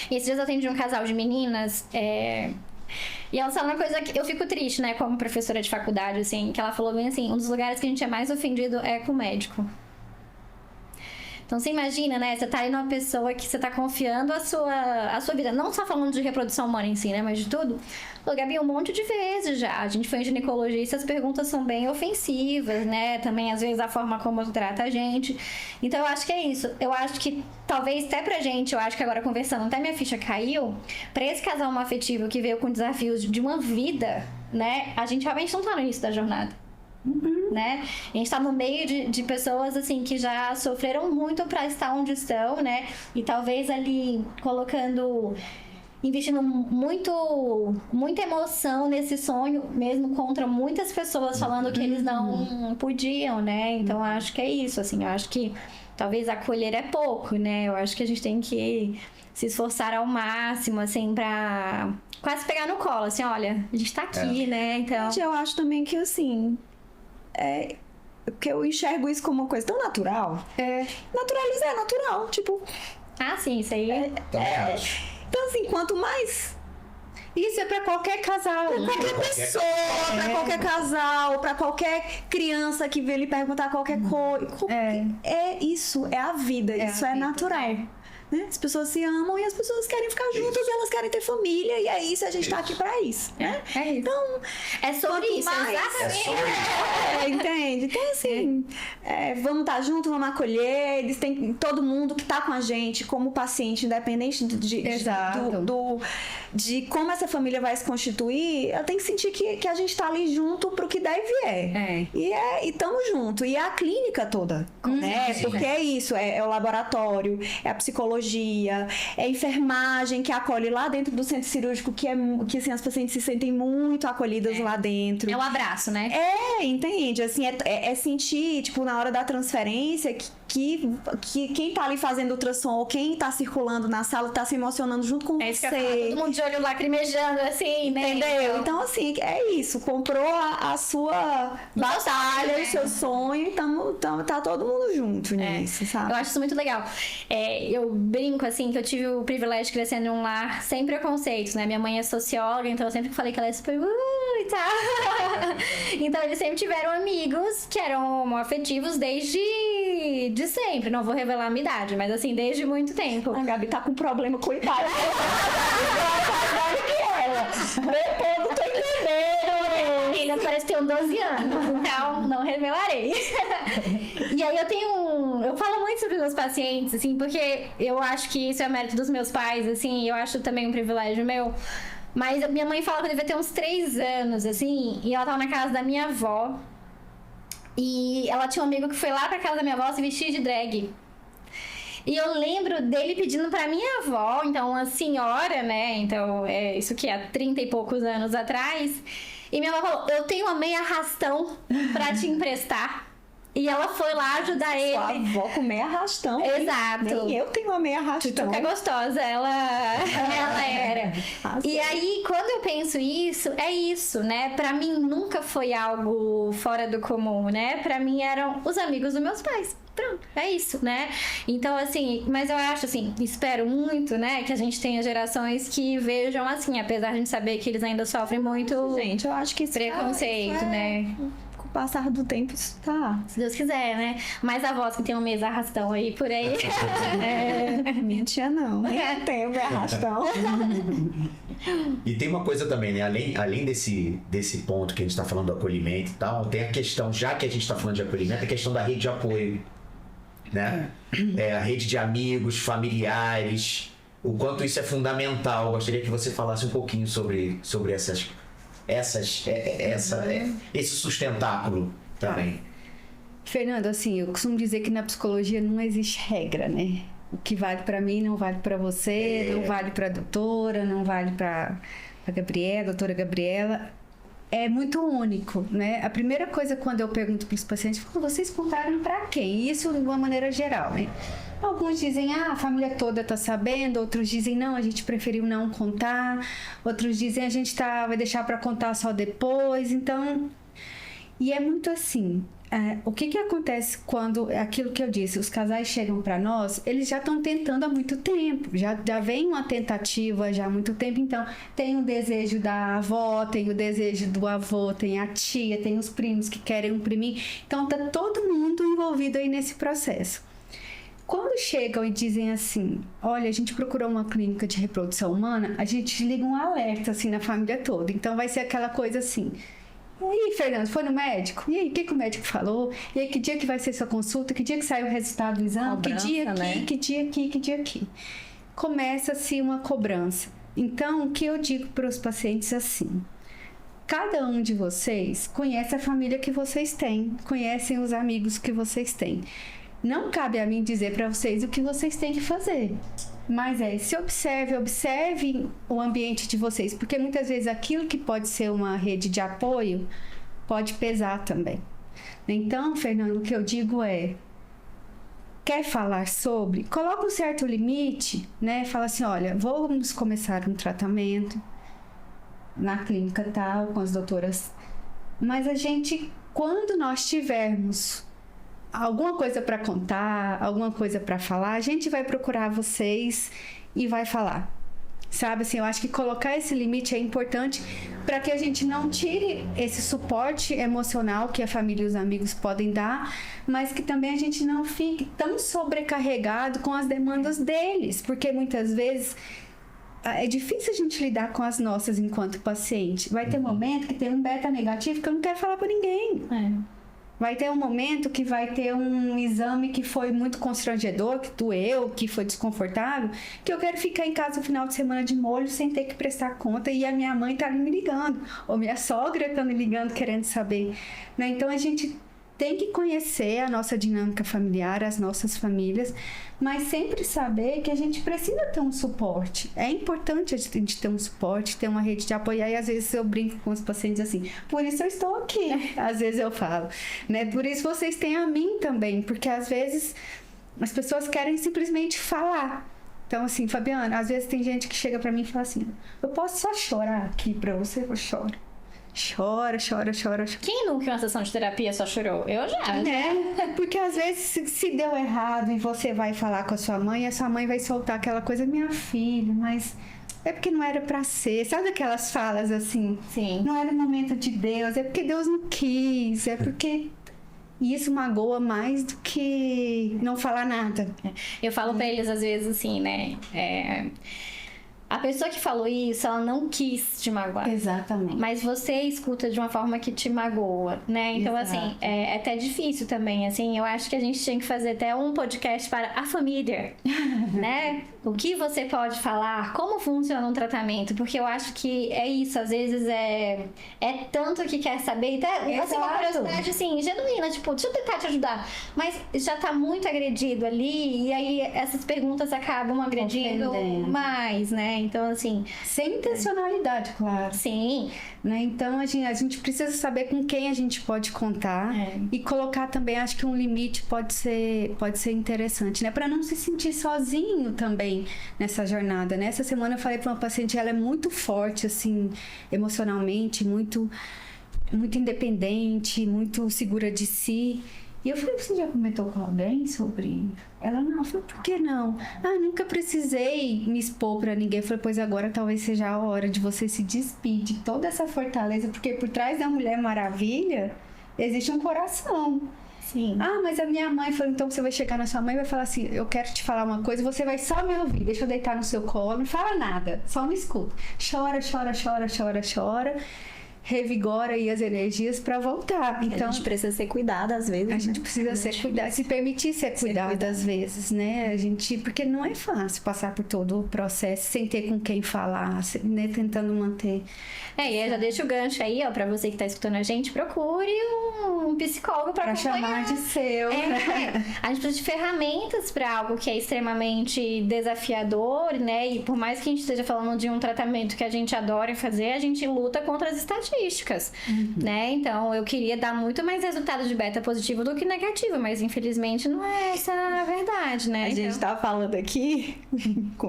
E esses dias eu atendi um casal de meninas, e ela falou uma coisa que eu fico triste, né, como professora de faculdade, assim, que ela falou bem assim, um dos lugares que a gente é mais ofendido é com o médico. Então você imagina, né, você tá aí numa pessoa que você tá confiando a sua vida, não só falando de reprodução humana em si, né, mas de tudo. Ô, Gabi, um monte de vezes já, a gente foi em ginecologista, as perguntas são bem ofensivas, né, também às vezes a forma como trata a gente. Então eu acho que é isso, eu acho que talvez até pra gente, eu acho que agora conversando, até minha ficha caiu, pra esse casal homoafetivo que veio com desafios de uma vida, né, a gente realmente não tá no início da jornada. Né? A gente tá no meio de pessoas assim que já sofreram muito para estar onde estão, né? E talvez ali investindo muita emoção nesse sonho, mesmo contra muitas pessoas falando que eles não podiam, né? Então acho que é isso, assim, eu acho que talvez acolher é pouco, né? Eu acho que a gente tem que se esforçar ao máximo, assim, pra quase pegar no colo, assim, olha, a gente tá aqui, né? Então Gente, eu acho também que, assim, porque eu enxergo isso como uma coisa tão natural. Naturalizar é natural, tipo... Ah, sim, isso aí Então, assim, quanto mais... Isso é para qualquer casal. Pra qualquer pessoa, pra qualquer casal, pra qualquer criança que vem lhe perguntar qualquer coisa. Isso, é a vida, isso é natural. Né? As pessoas se amam e as pessoas querem ficar juntas e elas querem ter família, e é isso, a gente tá aqui pra isso, né? É isso. Então, é sobre isso, exatamente. Entende? Então, assim, vamos estar juntos, vamos acolher, eles têm todo mundo que tá com a gente como paciente, independente de como essa família vai se constituir, ela tem que sentir que a gente tá ali junto pro que der e vier. E tamo junto. E é a clínica toda, né? Porque é isso, é o laboratório, é a psicologia, é a enfermagem que acolhe lá dentro do centro cirúrgico, que assim, as pacientes se sentem muito acolhidas lá dentro. É um abraço, né? Entende? Assim, é sentir, tipo, na hora da transferência, que quem tá ali fazendo ultrassom ou quem tá circulando na sala tá se emocionando junto com você. Todo mundo de olho lacrimejando, assim, né? Entendeu? Então, assim, é isso. Comprou a sua batalha, o seu sonho, e tá todo mundo junto nisso, sabe? Eu acho isso muito legal. Eu brinco, assim, que eu tive o privilégio de crescer em um lar sem preconceitos, né? Minha mãe é socióloga, então eu sempre falei que ela é super... e tal. Então, eles sempre tiveram amigos que eram homoafetivos desde de sempre. Não vou revelar a minha idade, mas assim, desde muito tempo. A Gabi tá com problema com idade. Depois não tô entendendo. Ainda parece ter uns 12 anos, então não revelarei. E aí eu falo muito sobre os meus pacientes, assim, porque eu acho que isso é mérito dos meus pais, assim, eu acho também um privilégio meu. Mas a minha mãe fala que eu devia ter uns 3 anos, assim, e ela tava na casa da minha avó. E ela tinha um amigo que foi lá pra casa da minha avó se vestir de drag. E eu lembro dele pedindo pra minha avó, então uma senhora, né? Então, isso que há 30 e poucos anos atrás. E minha avó falou, eu tenho uma meia arrastão pra te emprestar. E ela foi lá ajudar ele. Sua avó com meia arrastão. Exato. Nem eu tenho uma meia arrastão. Tuca é gostosa, ela era. E aí, quando eu penso isso, é isso, né? Pra mim nunca foi algo fora do comum, né? Pra mim eram os amigos dos meus pais. Pronto, é isso, né? Então, assim, mas eu acho, assim, espero muito, né, que a gente tenha gerações que vejam assim, apesar de a gente saber que eles ainda sofrem muito gente, eu acho que preconceito, né? Com o passar do tempo, isso tá. Se Deus quiser, né? Mas a voz que tem um mês arrastão aí por aí. Minha tia não. Nem tem o meu arrastão. E tem uma coisa também, né? Além desse ponto que a gente tá falando do acolhimento e tal, tem a questão, já que a gente tá falando de acolhimento, a questão da rede de apoio, né? A rede de amigos, familiares, o quanto isso é fundamental. Eu gostaria que você falasse um pouquinho sobre esse sustentáculo também. Fernando, assim, eu costumo dizer que na psicologia não existe regra, né? O que vale pra mim não vale pra você, não vale pra doutora, não vale pra doutora Gabriela. É muito único, né? A primeira coisa quando eu pergunto para os pacientes, vocês contaram para quem? Isso de uma maneira geral, né? Alguns dizem, a família toda tá sabendo, outros dizem, não, a gente preferiu não contar, outros dizem, a gente vai deixar para contar só depois, então... E é muito assim, o que acontece quando, aquilo que eu disse, os casais chegam para nós, eles já estão tentando há muito tempo, já vem uma tentativa já há muito tempo, então tem o desejo da avó, tem o desejo do avô, tem a tia, tem os primos que querem um priminho, então tá todo mundo envolvido aí nesse processo. Quando chegam e dizem assim, olha, a gente procurou uma clínica de reprodução humana, a gente liga um alerta assim na família toda, então vai ser aquela coisa assim: e aí, Fernando, foi no médico? E aí, o que o médico falou? E aí, que dia que vai ser sua consulta? Que dia que sai o resultado do exame? Cobrança, que dia aqui, né? que dia aqui, que dia aqui? Começa-se uma cobrança. Então, o que eu digo para os pacientes assim: cada um de vocês conhece a família que vocês têm, conhecem os amigos que vocês têm. Não cabe a mim dizer para vocês o que vocês têm que fazer. Mas se observe o ambiente de vocês, porque muitas vezes aquilo que pode ser uma rede de apoio pode pesar também. Então, Fernando, o que eu digo quer falar sobre? Coloca um certo limite, né? Fala assim, olha, vamos começar um tratamento na clínica tal, com as doutoras, mas quando nós tivermos alguma coisa para contar, alguma coisa para falar, a gente vai procurar vocês e vai falar. Sabe, assim, eu acho que colocar esse limite é importante para que a gente não tire esse suporte emocional que a família e os amigos podem dar, mas que também a gente não fique tão sobrecarregado com as demandas deles, porque muitas vezes é difícil a gente lidar com as nossas enquanto paciente. Vai ter um momento que tem um beta negativo que eu não quero falar para ninguém. Vai ter um momento que vai ter um exame que foi muito constrangedor, que doeu, que foi desconfortável, que eu quero ficar em casa no final de semana de molho sem ter que prestar conta e a minha mãe tá me ligando, ou minha sogra tá me ligando querendo saber, né? Então a gente tem que conhecer a nossa dinâmica familiar, as nossas famílias, mas sempre saber que a gente precisa ter um suporte. É importante a gente ter um suporte, ter uma rede de apoio. E aí, às vezes, eu brinco com os pacientes assim, por isso eu estou aqui. Às vezes eu falo, né? Por isso vocês têm a mim também, porque às vezes as pessoas querem simplesmente falar. Então, assim, Fabiana, às vezes tem gente que chega pra mim e fala assim, eu posso só chorar aqui pra você? Eu choro. Chora. Quem nunca em uma sessão de terapia só chorou? Eu já. Porque às vezes se deu errado e você vai falar com a sua mãe, a sua mãe vai soltar aquela coisa, minha filha, mas é porque não era pra ser. Sabe aquelas falas assim? Sim. Não era o momento de Deus, é porque Deus não quis, é porque... E isso magoa mais do que não falar nada. Eu falo pra eles às vezes assim, né? A pessoa que falou isso, ela não quis te magoar. Exatamente. Mas você escuta de uma forma que te magoa, né? Então, Exato. assim, é até difícil também, assim. Eu acho que a gente tinha que fazer até um podcast para a família, né? O que você pode falar, como funciona um tratamento, porque eu acho que é isso, às vezes é tanto que quer saber, até assim, uma curiosidade, assim, genuína, tipo, deixa eu tentar te ajudar, mas já tá muito agredido ali, e aí essas perguntas acabam agredindo mais, né? Então, assim... Sem intencionalidade, claro. Sim. Né? Então, a gente precisa saber com quem a gente pode contar e colocar também, acho que um limite pode ser interessante, né? Para não se sentir sozinho também nessa jornada, né? Essa semana eu falei para uma paciente, ela é muito forte, assim, emocionalmente, muito independente, muito segura de si. E eu falei, você já comentou com alguém sobre... Ela, não. Eu falei, por que não? Nunca precisei me expor pra ninguém. Eu falei, pois agora talvez seja a hora de você se despedir de toda essa fortaleza, porque por trás da Mulher Maravilha existe um coração. Sim. Mas a minha mãe falou, então você vai chegar na sua mãe e vai falar assim, eu quero te falar uma coisa, você vai só me ouvir, deixa eu deitar no seu colo, não fala nada, só me escuta. Chora. Revigora aí as energias para voltar. Então, a gente precisa ser cuidada às vezes. A gente precisa ser cuidada, se permitir ser cuidada às vezes, né? Porque não é fácil passar por todo o processo sem ter com quem falar, né? Tentando manter. E aí já deixa o gancho aí, ó, pra você que tá escutando a gente, procure um psicólogo pra chamar de seu. A gente precisa de ferramentas pra algo que é extremamente desafiador, né? E por mais que a gente esteja falando de um tratamento que a gente adora fazer, a gente luta contra as estatísticas, né? Então, eu queria dar muito mais resultado de beta positivo do que negativo, mas infelizmente não é essa a verdade, né? A gente tá falando aqui,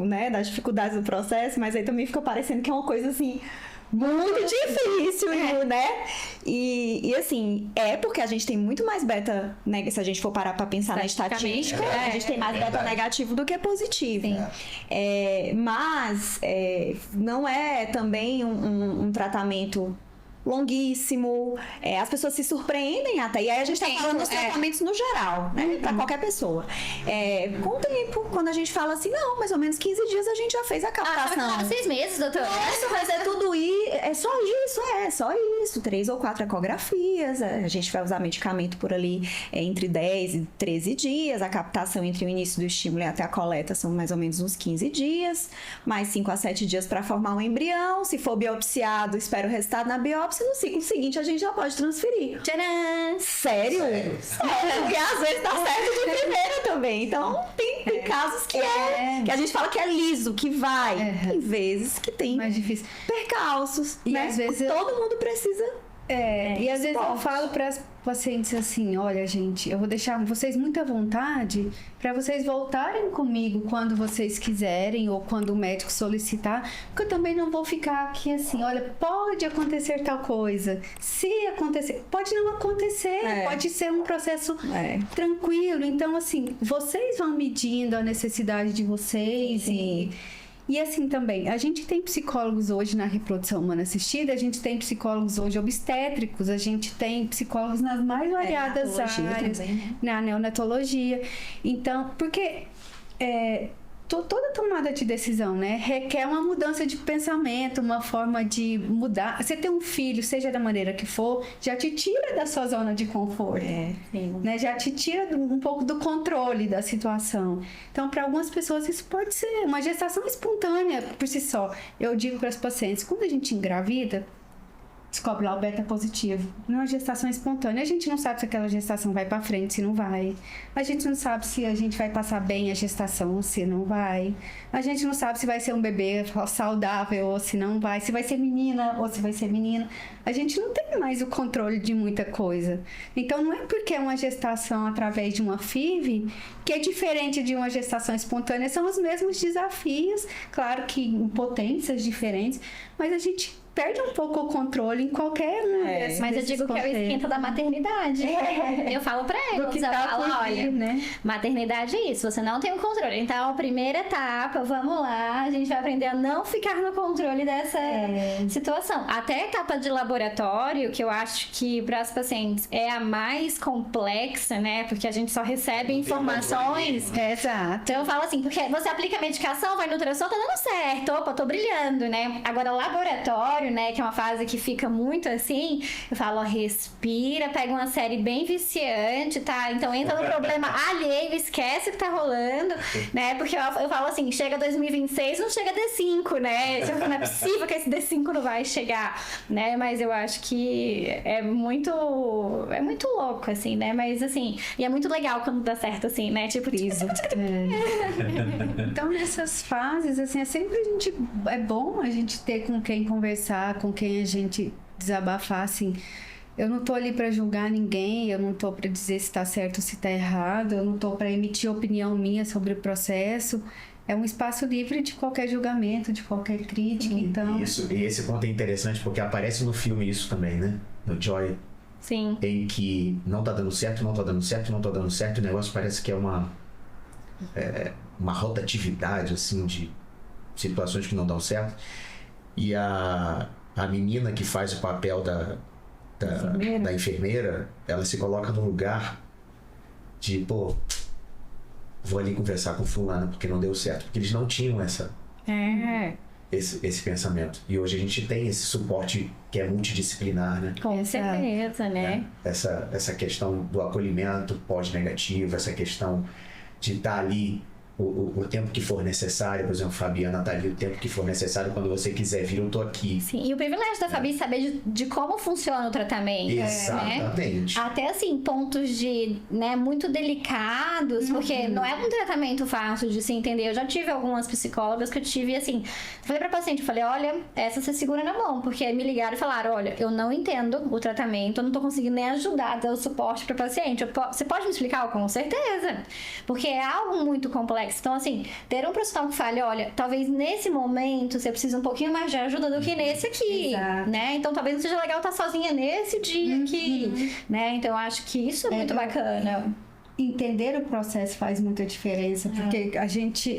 né, das dificuldades do processo, mas aí também fica parecendo que é uma coisa assim muito difícil, né? E assim, porque a gente tem muito mais beta, né? Se a gente for parar pra pensar na estatística, a gente tem mais beta negativo do que positivo. Mas não é também um tratamento longuíssimo, as pessoas se surpreendem até, e aí a gente tá falando dos tratamentos no geral, né, pra qualquer pessoa. Com o tempo, quando a gente fala assim, não, mais ou menos 15 dias a gente já fez a captação. 6 meses, doutora. Nossa, mas é tudo isso, só isso, 3 ou 4 ecografias, a gente vai usar medicamento por ali entre 10 e 13 dias, a captação entre o início do estímulo e até a coleta são mais ou menos uns 15 dias, mais 5 a 7 dias para formar um embrião, se for biopsiado, espera o resultado na biópsia, no ciclo seguinte a gente já pode transferir. Tcharam! Sério? Porque às vezes dá certo de primeira também. Então, tem casos que que a gente fala que é liso, que vai. Tem vezes que tem mais difícil. Percalços, E né? às vezes Todo mundo precisa. E às vezes eu falo para as pacientes assim, olha gente, eu vou deixar vocês muito à vontade para vocês voltarem comigo quando vocês quiserem ou quando o médico solicitar, porque eu também não vou ficar aqui assim, olha, pode acontecer tal coisa, se acontecer, pode não acontecer, pode ser um processo tranquilo, então assim, vocês vão medindo a necessidade de vocês e assim também, a gente tem psicólogos hoje na reprodução humana assistida, a gente tem psicólogos hoje obstétricos, a gente tem psicólogos nas mais variadas áreas, também, né? Na neonatologia. Então, porque toda tomada de decisão, né, requer uma mudança de pensamento, uma forma de mudar. Você ter um filho, seja da maneira que for, já te tira da sua zona de conforto, né? Já te tira um pouco do controle da situação. Então, para algumas pessoas isso pode ser uma gestação espontânea por si só. Eu digo para as pacientes, quando a gente engravida, descobre lá o beta positivo. Numa gestação espontânea, a gente não sabe se aquela gestação vai pra frente, se não vai. A gente não sabe se a gente vai passar bem a gestação, se não vai. A gente não sabe se vai ser um bebê saudável ou se não vai. Se vai ser menina ou se vai ser menino. A gente não tem mais o controle de muita coisa. Então, não é porque é uma gestação através de uma FIV que é diferente de uma gestação espontânea. São os mesmos desafios. Claro que em potências diferentes. Mas a gente perde um pouco o controle em qualquer mas eu digo que é o esquenta da maternidade. Eu falo pra eles, eu falo, olha, né? Maternidade é isso, você não tem o controle. Então, a primeira etapa, vamos lá, a gente vai aprender a não ficar no controle dessa situação. Até a etapa de laboratório, que eu acho que para as pacientes é a mais complexa, né? Porque a gente só recebe informações. Exato. Então, eu falo assim, porque você aplica a medicação, vai no ultrassom, tá dando certo, opa, tô brilhando, né? Agora, laboratório, né, que é uma fase que fica muito assim, eu falo, ó, respira, pega uma série bem viciante, tá? Então entra no problema alheio, esquece o que tá rolando, né? Porque eu falo assim, chega 2026, não chega D5, né? Não é possível que esse D5 não vai chegar, né? Mas eu acho que é muito louco, assim, né? Mas assim, e é muito legal quando dá certo, assim, né? Tipo, piso. Então, nessas fases, assim, é bom a gente ter com quem conversar, com quem a gente desabafar, assim. Eu não tô ali para julgar ninguém, eu não tô para dizer se tá certo ou se tá errado, eu não tô para emitir opinião minha sobre o processo. É um espaço livre de qualquer julgamento, de qualquer crítica, então... Isso, e esse ponto é interessante porque aparece no filme isso também, né? No Joy. Sim. Em que não tá dando certo, não tá dando certo, não tá dando certo, o negócio parece que é uma rotatividade, assim, de situações que não dão certo. E a menina que faz o papel da enfermeira, ela se coloca no lugar de, pô, vou ali conversar com fulano porque não deu certo. Porque eles não tinham esse pensamento. E hoje a gente tem esse suporte que é multidisciplinar, né? Com certeza, né? Essa questão do acolhimento pós-negativo, essa questão de estar ali o tempo que for necessário. Por exemplo, Fabiana tá ali o tempo que for necessário, quando você quiser vir, eu tô aqui. Sim, e o privilégio da Fabi saber de como funciona o tratamento. Exatamente. Né? Até assim, pontos muito delicados, porque não é um tratamento fácil de se entender. Eu já tive algumas psicólogas que eu tive assim, falei pra paciente, eu falei, olha, essa você segura na mão, porque me ligaram e falaram, olha, eu não entendo o tratamento, eu não tô conseguindo nem ajudar, dar o suporte pro paciente. Você pode me explicar? Com certeza. Porque é algo muito complexo. complexo. Então, assim, ter um profissional que fale, olha, talvez nesse momento você precise um pouquinho mais de ajuda do que nesse aqui, Exato. né? Então, talvez não seja legal estar sozinha nesse dia aqui, né? Então, eu acho que isso é muito bacana. Entender o processo faz muita diferença, porque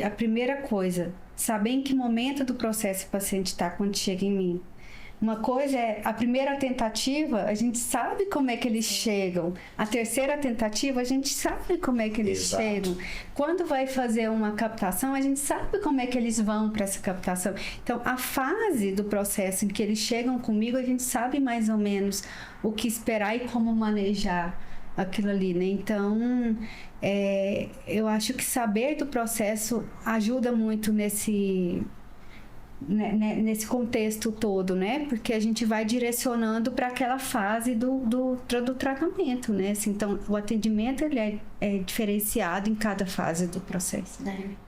a primeira coisa, saber em que momento do processo o paciente está quando chega em mim. Uma coisa é, a primeira tentativa, a gente sabe como é que eles chegam. A terceira tentativa, a gente sabe como é que eles chegam. Quando vai fazer uma captação, a gente sabe como é que eles vão para essa captação. Então, a fase do processo em que eles chegam comigo, a gente sabe mais ou menos o que esperar e como manejar aquilo ali, né? Então, eu acho que saber do processo ajuda muito nesse contexto todo, né? Porque a gente vai direcionando para aquela fase do tratamento, né? Assim, então, o atendimento ele é diferenciado em cada fase do processo,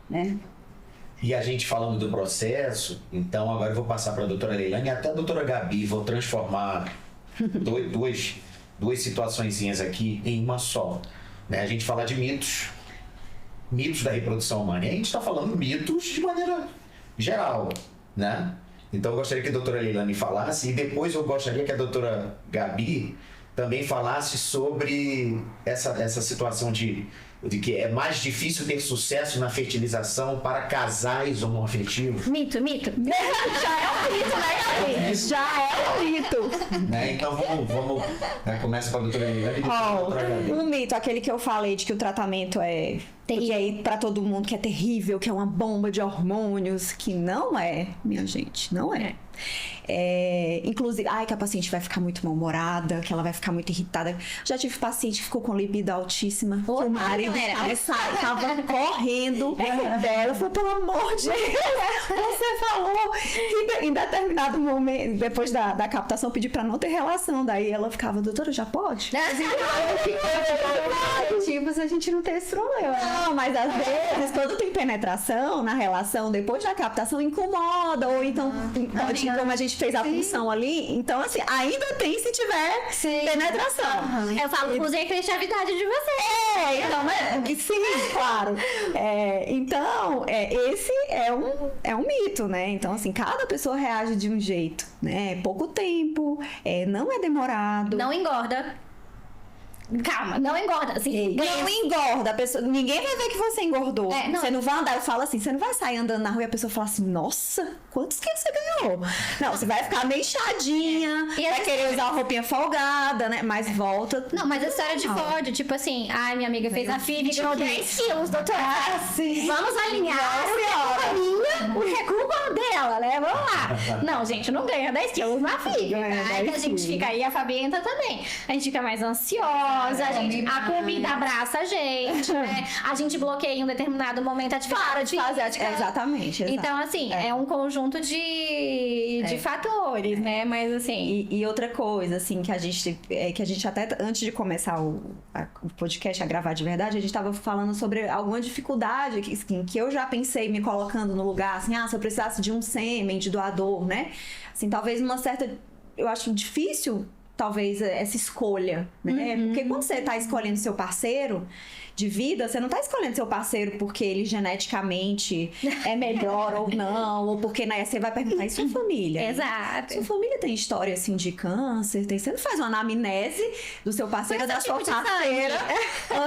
né? E a gente falando do processo, então agora eu vou passar para a doutora Leilane e até a doutora Gabi, vou transformar duas situaçõezinhas aqui em uma só. Né? A gente fala de mitos da reprodução humana. E a gente está falando mitos de maneira geral, né? Então eu gostaria que a doutora Leilane falasse e depois eu gostaria que a doutora Gabi também falasse sobre essa situação de que é mais difícil ter sucesso na fertilização para casais homoafetivos. Mito. Já é um mito, né, Gabi? Já é um mito. Né? Então vamos começa com a doutora Leilane e depois a doutora Gabi. O mito, aquele que eu falei de que o tratamento é terrível para todo mundo, que é terrível, que é uma bomba de hormônios, que não é, minha gente, não é. Inclusive, que a paciente vai ficar muito mal-humorada, que ela vai ficar muito irritada. Já tive paciente que ficou com libido altíssima. O marido estava correndo dela. Falou, pelo amor de Deus, você falou que em determinado momento, depois da captação, pedi pra não ter relação. Daí ela ficava, doutora, já pode? Ativos a gente não tem esse problema. Não, mas às vezes, quando tem penetração na relação, depois da captação, incomoda. Ou então, pode, como a gente fez a função ali, então assim, ainda tem se tiver penetração. Eu falo, usei a criatividade de você. Então, sim, claro. Então, esse é um mito, né? Então, assim, cada pessoa reage de um jeito, né? Pouco tempo, não é demorado. Não engorda. Calma, não engorda. Assim, não engorda. A pessoa, ninguém vai ver que você engordou. Você não vai andar, eu falo assim, você não vai sair andando na rua e a pessoa fala assim, nossa, quantos quilos você ganhou? Não, você vai ficar meio inchadinha, vai querer usar uma roupinha folgada, né? Mas volta. Não, mas a história de Ford, tipo assim, minha amiga fez a filha e ganhou 10 quilos, doutora. Sim. Vamos alinhar o recuo dela, né? Vamos lá. Não, gente, não ganha 10 quilos na filha. Aí a gente fica aí, a Fabienta também. A gente fica mais ansiosa. A comida abraça a gente, né? A gente bloqueia em um determinado momento a atividade de fazer. Exatamente. Então, assim, é um conjunto de fatores, né? Mas, assim... E outra coisa, assim, que a gente até, antes de começar o podcast, a gravar de verdade, a gente tava falando sobre alguma dificuldade que eu já pensei me colocando no lugar, assim, se eu precisasse de um sêmen, de doador, né? Assim, talvez uma certa... Eu acho difícil... talvez essa escolha, né? Porque quando você tá escolhendo seu parceiro de vida, você não tá escolhendo seu parceiro porque ele geneticamente é melhor ou não, ou porque, né, você vai perguntar, e sua família? Exato. Sua família tem história, assim, de câncer? Você não faz uma anamnese do seu parceiro, da sua parceira,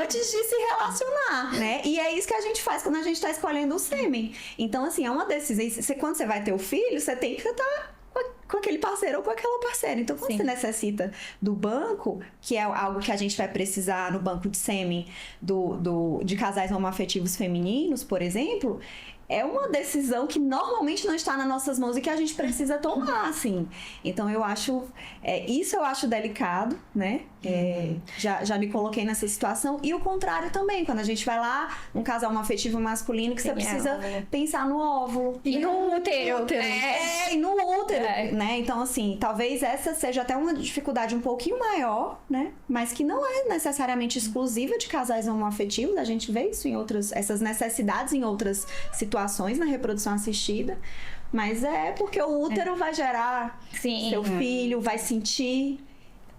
antes de se relacionar, né? E é isso que a gente faz quando a gente tá escolhendo o sêmen. Então, assim, é uma decisão. Quando você vai ter o filho, você tem que estar com aquele parceiro ou com aquela parceira. Então, quando você necessita do banco, que é algo que a gente vai precisar no banco de sêmen de casais homoafetivos femininos, por exemplo, é uma decisão que normalmente não está nas nossas mãos e que a gente precisa tomar, assim. Então, eu acho... isso eu acho delicado, né? Já me coloquei nessa situação. E o contrário também, quando a gente vai lá, um casal homoafetivo masculino, que você precisa pensar no óvulo. E no útero. E no útero, né? Então, assim, talvez essa seja até uma dificuldade um pouquinho maior, né? Mas que não é necessariamente exclusiva de casais homoafetivos. A gente vê isso essas necessidades em outras situações na reprodução assistida, mas é porque o útero vai gerar seu filho, vai sentir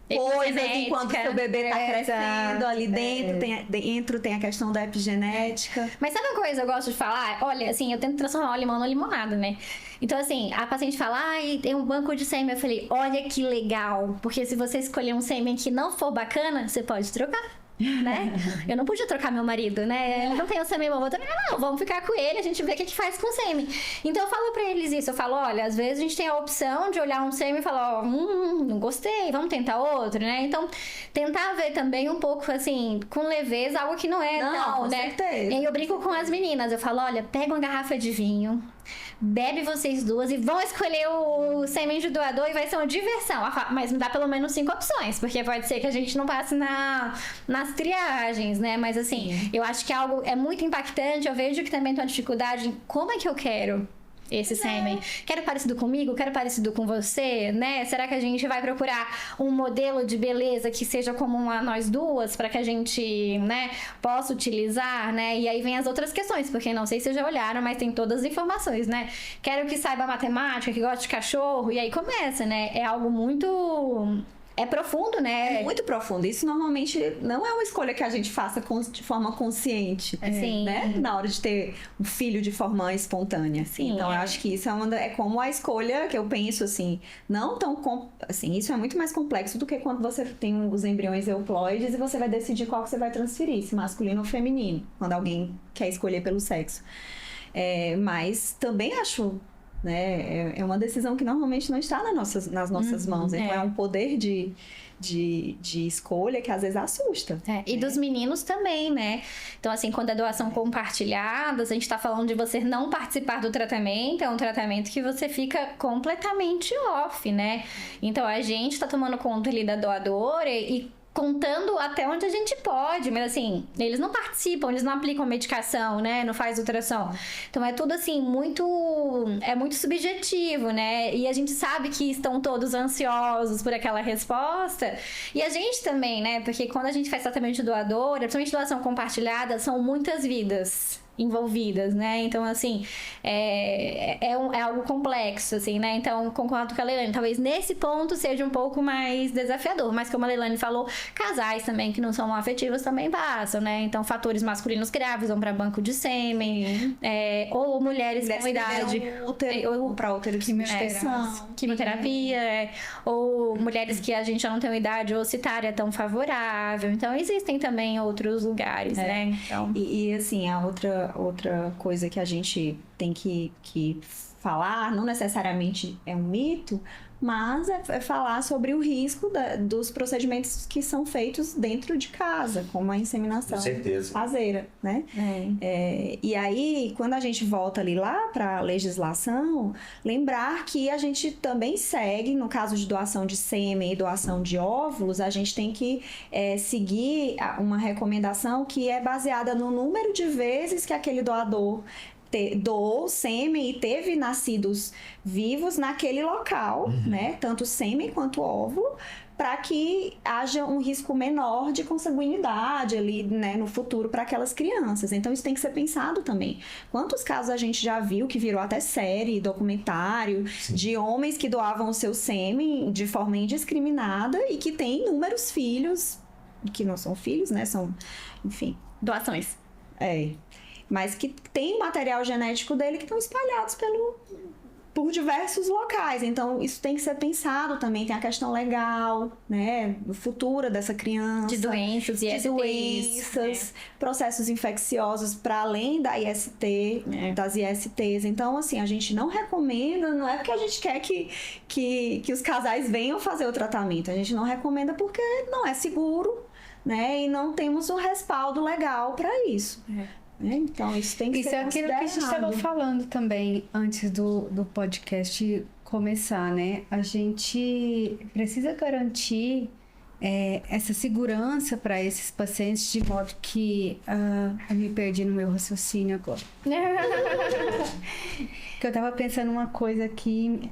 coisas enquanto seu bebê tá crescendo ali dentro. Tem a questão da epigenética. Mas sabe uma coisa que eu gosto de falar? Olha, assim, eu tento transformar o limão numa limonada, né? Então, assim, a paciente fala, tem um banco de sêmen. Eu falei, olha que legal. Porque se você escolher um sêmen que não for bacana, você pode trocar. Né? Eu não podia trocar meu marido, né? Ele não tem o sêmen bom, vamos ficar com ele, a gente vê o que faz com o sêmen. Então eu falo pra eles isso, eu falo, olha, às vezes a gente tem a opção de olhar um sêmen e falar, não gostei, vamos tentar outro, né? Então, tentar ver também um pouco, assim, com leveza, algo que não é com né? certeza. E eu brinco com as meninas, eu falo, olha, pega uma garrafa de vinho, bebe vocês duas e vão escolher o sêmen de doador e vai ser uma diversão. Mas me dá pelo menos 5 opções, porque pode ser que a gente não passe nas triagens, né? Mas assim, eu acho que algo é muito impactante. Eu vejo que também tem uma dificuldade em como é que eu quero esse sêmen. Quero parecido comigo? Quero parecido com você? Né? Será que a gente vai procurar um modelo de beleza que seja comum a nós duas para que a gente, né, possa utilizar, né? E aí vem as outras questões, porque não sei se vocês já olharam, mas tem todas as informações, né? Quero que saiba matemática, que goste de cachorro, e aí começa, né? É algo muito... É profundo, né? É muito profundo. Isso normalmente não é uma escolha que a gente faça de forma consciente. Sim. Né? Na hora de ter um filho de forma espontânea. Sim. Então, eu acho que isso é como a escolha que eu penso, assim, não tão... Assim, isso é muito mais complexo do que quando você tem os embriões euploides e você vai decidir qual que você vai transferir, se masculino ou feminino, quando alguém quer escolher pelo sexo. Mas também acho... Né? É uma decisão que normalmente não está nas nossas mãos. Então é um poder de escolha que às vezes assusta. E dos meninos também, né? Então, assim, quando a doação compartilhada, a gente tá falando de você não participar do tratamento, é um tratamento que você fica completamente off, né? Então, a gente tá tomando conta ali da doadora e contando até onde a gente pode, mas assim, eles não participam, eles não aplicam medicação, né, não faz ultrassom. Então é tudo assim, muito subjetivo, né, e a gente sabe que estão todos ansiosos por aquela resposta, e a gente também, né, porque quando a gente faz tratamento de doadora, principalmente doação compartilhada, são muitas vidas envolvidas, né? Então, assim, é algo complexo, assim, né? Então, concordo com a Leilane. Talvez nesse ponto seja um pouco mais desafiador, mas como a Leilane falou, casais também que não são afetivos também passam, né? Então, fatores masculinos grávidos vão para banco de sêmen, ou mulheres com idade... para útero de substituição. Quimioterapia, ou mulheres que a gente já não tem uma idade ocitária tão favorável. Então, existem também outros lugares, né? Então... E assim, a outra coisa que a gente tem que falar, não necessariamente é um mito, mas é falar sobre o risco dos procedimentos que são feitos dentro de casa, como a inseminação caseira, né? E aí, quando a gente volta ali lá para a legislação, lembrar que a gente também segue, no caso de doação de sêmen e doação de óvulos, a gente tem que seguir uma recomendação que é baseada no número de vezes que aquele doador doou sêmen e teve nascidos vivos naquele local, né? Tanto sêmen quanto óvulo, para que haja um risco menor de consanguinidade ali, né, no futuro para aquelas crianças. Então isso tem que ser pensado também. Quantos casos a gente já viu que virou até série, documentário, de homens que doavam o seu sêmen de forma indiscriminada e que têm inúmeros filhos, que não são filhos, né? São, enfim... Doações. Mas que tem material genético dele que estão espalhados por diversos locais. Então, isso tem que ser pensado também. Tem a questão legal, né? Futura dessa criança. De doenças, ISTs, processos infecciosos para além da IST, das ISTs. Então, assim, a gente não recomenda, não é porque a gente quer que os casais venham fazer o tratamento. A gente não recomenda porque não é seguro, né? E não temos o respaldo legal para isso. Então, isso tem que ser considerado. Isso é aquilo que a gente estava falando também antes do podcast começar, né? A gente precisa garantir essa segurança para esses pacientes, de modo que... eu me perdi no meu raciocínio agora. Que eu estava pensando uma coisa aqui...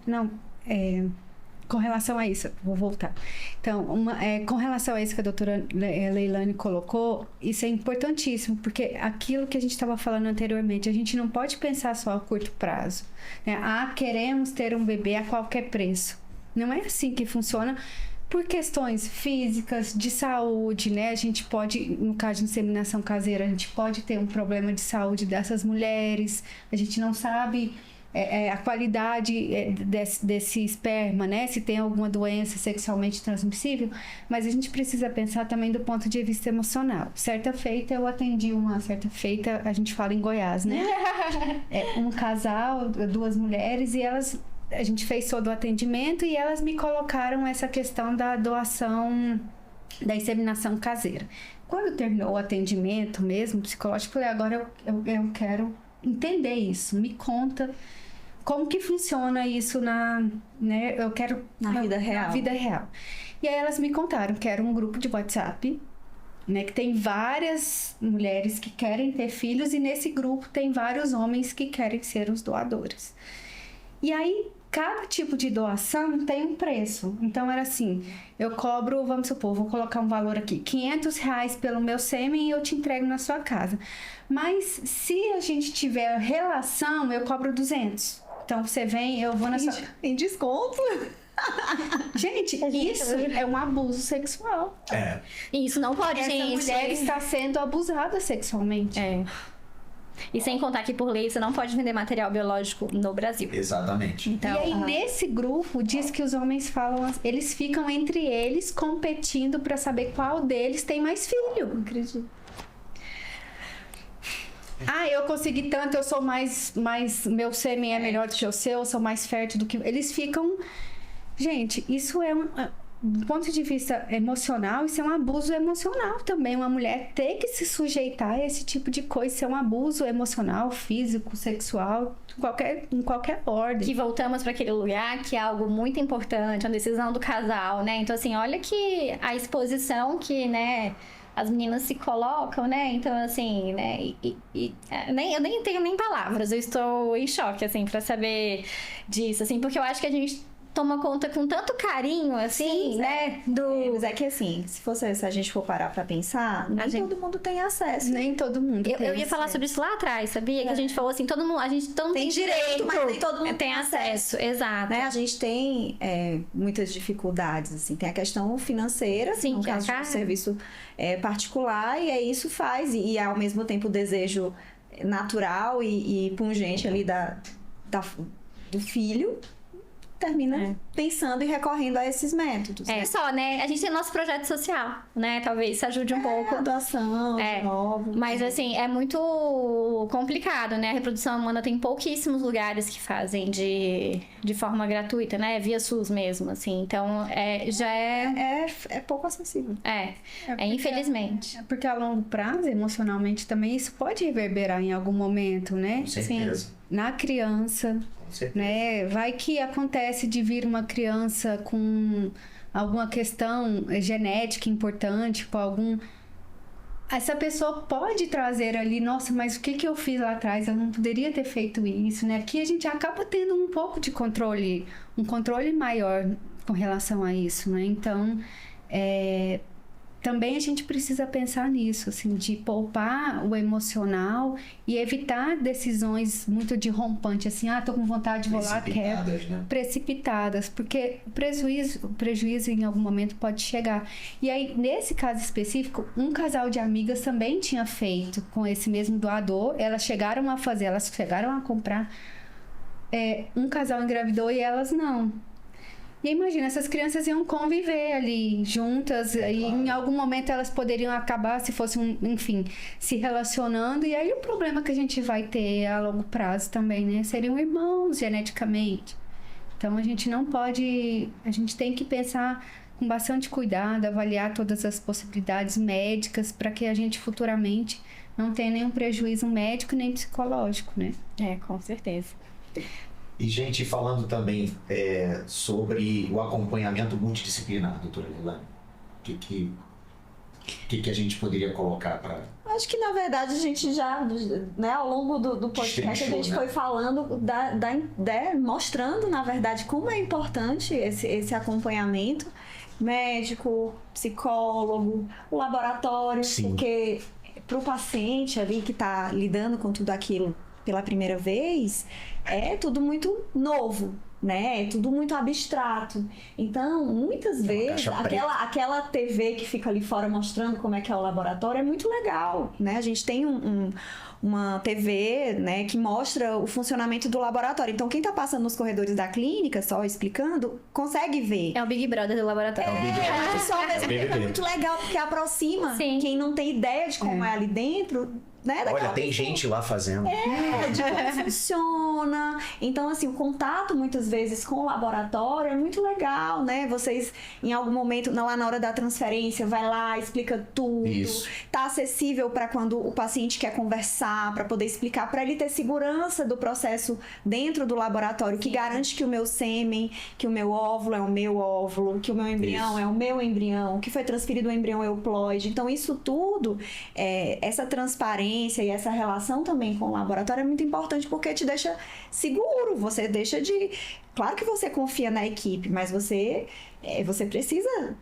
Com relação a isso, vou voltar. Então, com relação a isso que a doutora Leilane colocou, isso é importantíssimo, porque aquilo que a gente estava falando anteriormente, a gente não pode pensar só a curto prazo, né? Queremos ter um bebê a qualquer preço. Não é assim que funciona, por questões físicas, de saúde, né? A gente pode, no caso de inseminação caseira, a gente pode ter um problema de saúde dessas mulheres. A gente não sabe a qualidade desse esperma, né? Se tem alguma doença sexualmente transmissível. Mas a gente precisa pensar também do ponto de vista emocional. Certa feita, eu atendi a gente fala em Goiás, né? Um casal, 2 mulheres, e a gente fez todo o atendimento e elas me colocaram essa questão da doação, da inseminação caseira. Quando terminou o atendimento mesmo, psicológico, eu falei, agora eu quero entender isso. Me conta como que funciona isso né? Eu quero... Na vida real. Na vida real. E aí elas me contaram que era um grupo de WhatsApp, né, que tem várias mulheres que querem ter filhos e nesse grupo tem vários homens que querem ser os doadores. E aí, cada tipo de doação tem um preço. Então, era assim, eu cobro, vamos supor, vou colocar um valor aqui, R$500 pelo meu sêmen e eu te entrego na sua casa. Mas, se a gente tiver relação, eu cobro 200. Então, você vem, eu vou na sua... Em desconto? Gente, isso é um abuso sexual. Isso não pode, Essa gente. mulher está sendo abusada sexualmente. E sem contar que, por lei, você não pode vender material biológico no Brasil. Exatamente. Então, E aí, nesse grupo, diz que os homens falam... Eles ficam entre eles competindo pra saber qual deles tem mais filho. Não acredito. Eu consegui tanto, eu sou mais meu sêmen é melhor do que o seu, eu sou mais fértil do que... Eles ficam... Gente, isso é do ponto de vista emocional, isso é um abuso emocional também. Uma mulher ter que se sujeitar a esse tipo de coisa, isso é um abuso emocional, físico, sexual, em qualquer ordem. que voltamos para aquele lugar que é algo muito importante, a decisão do casal, né? Então, assim, olha que a exposição que, né, as meninas se colocam, né? Então, assim, né? Eu nem tenho nem palavras, eu estou em choque, assim, para saber disso, assim, porque eu acho que a gente toma conta com tanto carinho, assim, Sim, né? Mas é que assim, se a gente for parar pra pensar, nem todo mundo tem acesso. Nem todo mundo Eu ia falar sobre isso lá atrás, sabia? Que a gente falou assim, a gente todo mundo Tem direito, mas nem todo mundo tem acesso. Exato. Né? A gente tem muitas dificuldades, assim. Tem a questão financeira, Sim, no que é caso de um caro. serviço particular, e aí isso faz. E ao mesmo tempo o desejo natural e pungente ali do filho termina pensando e recorrendo a esses métodos. É só, né? A gente tem nosso projeto social, né? Talvez isso ajude um pouco. A doação, de novo. Mas, assim, é muito complicado, né? A reprodução humana tem pouquíssimos lugares que fazem de forma gratuita, né? Via SUS mesmo, assim. Então, já é... É pouco acessível. Infelizmente. Porque a longo prazo, emocionalmente também, isso pode reverberar em algum momento, né? Com certeza. Na criança, Com certeza. né? Vai que acontece de vir uma criança com alguma questão genética importante, tipo essa pessoa pode trazer ali, nossa, mas o que eu fiz lá atrás? Eu não poderia ter feito isso, né? Aqui a gente acaba tendo um pouco de controle, um controle maior com relação a isso, né? Então, também a gente precisa pensar nisso, assim, de poupar o emocional e evitar decisões muito de rompante, assim, tô com vontade, vou lá, quero. Né? Precipitadas, porque o prejuízo em algum momento pode chegar. E aí, nesse caso específico, um casal de amigas também tinha feito com esse mesmo doador, elas chegaram a comprar, um casal engravidou e elas não. E imagina, essas crianças iam conviver ali juntas e em algum momento elas poderiam acabar, se fosse se relacionando. E aí o problema que a gente vai ter a longo prazo também, né? Seriam irmãos geneticamente. Então a gente não pode... A gente tem que pensar com bastante cuidado, avaliar todas as possibilidades médicas para que a gente futuramente não tenha nenhum prejuízo médico nem psicológico, né? Com certeza. E, gente, falando também sobre o acompanhamento multidisciplinar, doutora Leilane, o que a gente poderia colocar para... Acho que, na verdade, a gente já, né, ao longo do podcast, a gente foi falando, mostrando, na verdade, como é importante esse acompanhamento médico, psicólogo, o laboratório, Sim. porque para o paciente ali que está lidando com tudo aquilo pela primeira vez, é tudo muito novo, né? É tudo muito abstrato. Então, muitas vezes, aquela TV que fica ali fora mostrando como é que é o laboratório é muito legal, né? A gente tem uma TV, né, que mostra o funcionamento do laboratório. Então, quem tá passando nos corredores da clínica, só explicando, consegue ver. É o Big Brother do laboratório. É muito legal, porque aproxima quem não tem ideia de como é ali dentro, né? Olha, tem gente lá fazendo. De como funciona. Então, assim, o contato muitas vezes com o laboratório é muito legal, né? Vocês, em algum momento, lá na hora da transferência, vai lá, explica tudo. Isso. Tá acessível para quando o paciente quer conversar, para poder explicar, para ele ter segurança do processo dentro do laboratório, que garante que o meu sêmen, que o meu óvulo é o meu óvulo, que o meu embrião é o meu embrião, que foi transferido o embrião euploide. Então, isso tudo, essa transparência e essa relação também com o laboratório é muito importante, porque te deixa seguro, você deixa de... Claro que você confia na equipe, mas você precisa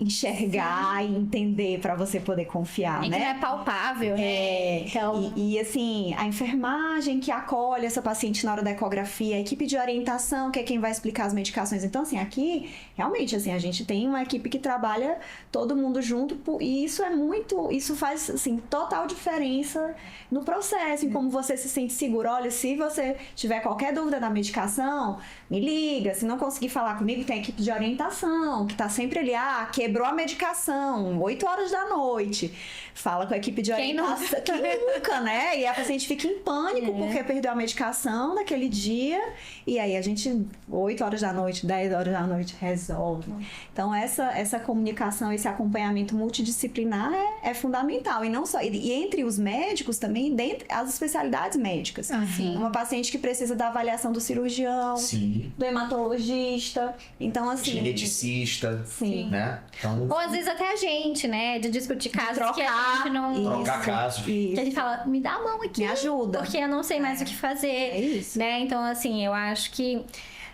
enxergar e entender para você poder confiar, né? Não é palpável, né? Então... E assim, a enfermagem que acolhe essa paciente na hora da ecografia, a equipe de orientação, que é quem vai explicar as medicações. Então, assim, aqui, realmente, assim, a gente tem uma equipe que trabalha todo mundo junto, e isso faz, assim, total diferença no processo, em como você se sente seguro. Olha, se você tiver qualquer dúvida da medicação, me liga. Se não conseguir falar comigo, tem a equipe de orientação, que tá sempre ali, quebrou a medicação, 8 horas da noite. Fala com a equipe de orientação. Quem nunca, né? E a paciente fica em pânico porque perdeu a medicação naquele dia. E aí a gente, 8 horas da noite, 10 horas da noite, resolve. Então, essa comunicação, esse acompanhamento multidisciplinar é fundamental. E não só. E entre os médicos também, dentre as especialidades médicas. Uma paciente que precisa da avaliação do cirurgião, do hematologista. Então, assim. Geneticista. Né? Então, ou às vezes até a gente, né? De discutir casos que a gente não... Trocar casos. Que a gente fala, me dá a mão aqui. Me ajuda. Porque eu não sei mais o que fazer. É isso. Né? Então, assim, eu acho que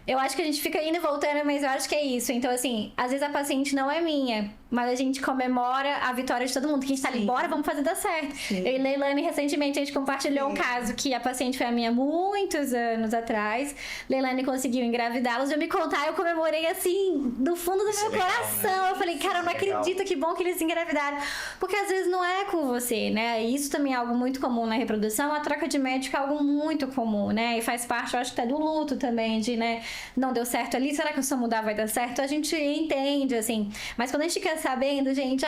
a gente fica indo e voltando, mas eu acho que é isso. Então, assim, às vezes a paciente não é minha, mas a gente comemora a vitória de todo mundo. Que a gente tá ali, bora, vamos fazer dar certo. Eu e Leilane, recentemente, a gente compartilhou um caso que a paciente foi a minha muitos anos atrás. Leilane conseguiu engravidá-los. Eu me contar, eu comemorei, assim, do fundo do meu coração. Né? Eu falei, cara, eu não acredito, que bom que eles engravidaram. Porque às vezes não é com você, né? E isso também é algo muito comum na reprodução. A troca de médico é algo muito comum, né? E faz parte, eu acho, até do luto também, de, né? Não deu certo ali, será que se eu mudar vai dar certo? A gente entende, assim. Mas quando a gente quer sabendo, gente,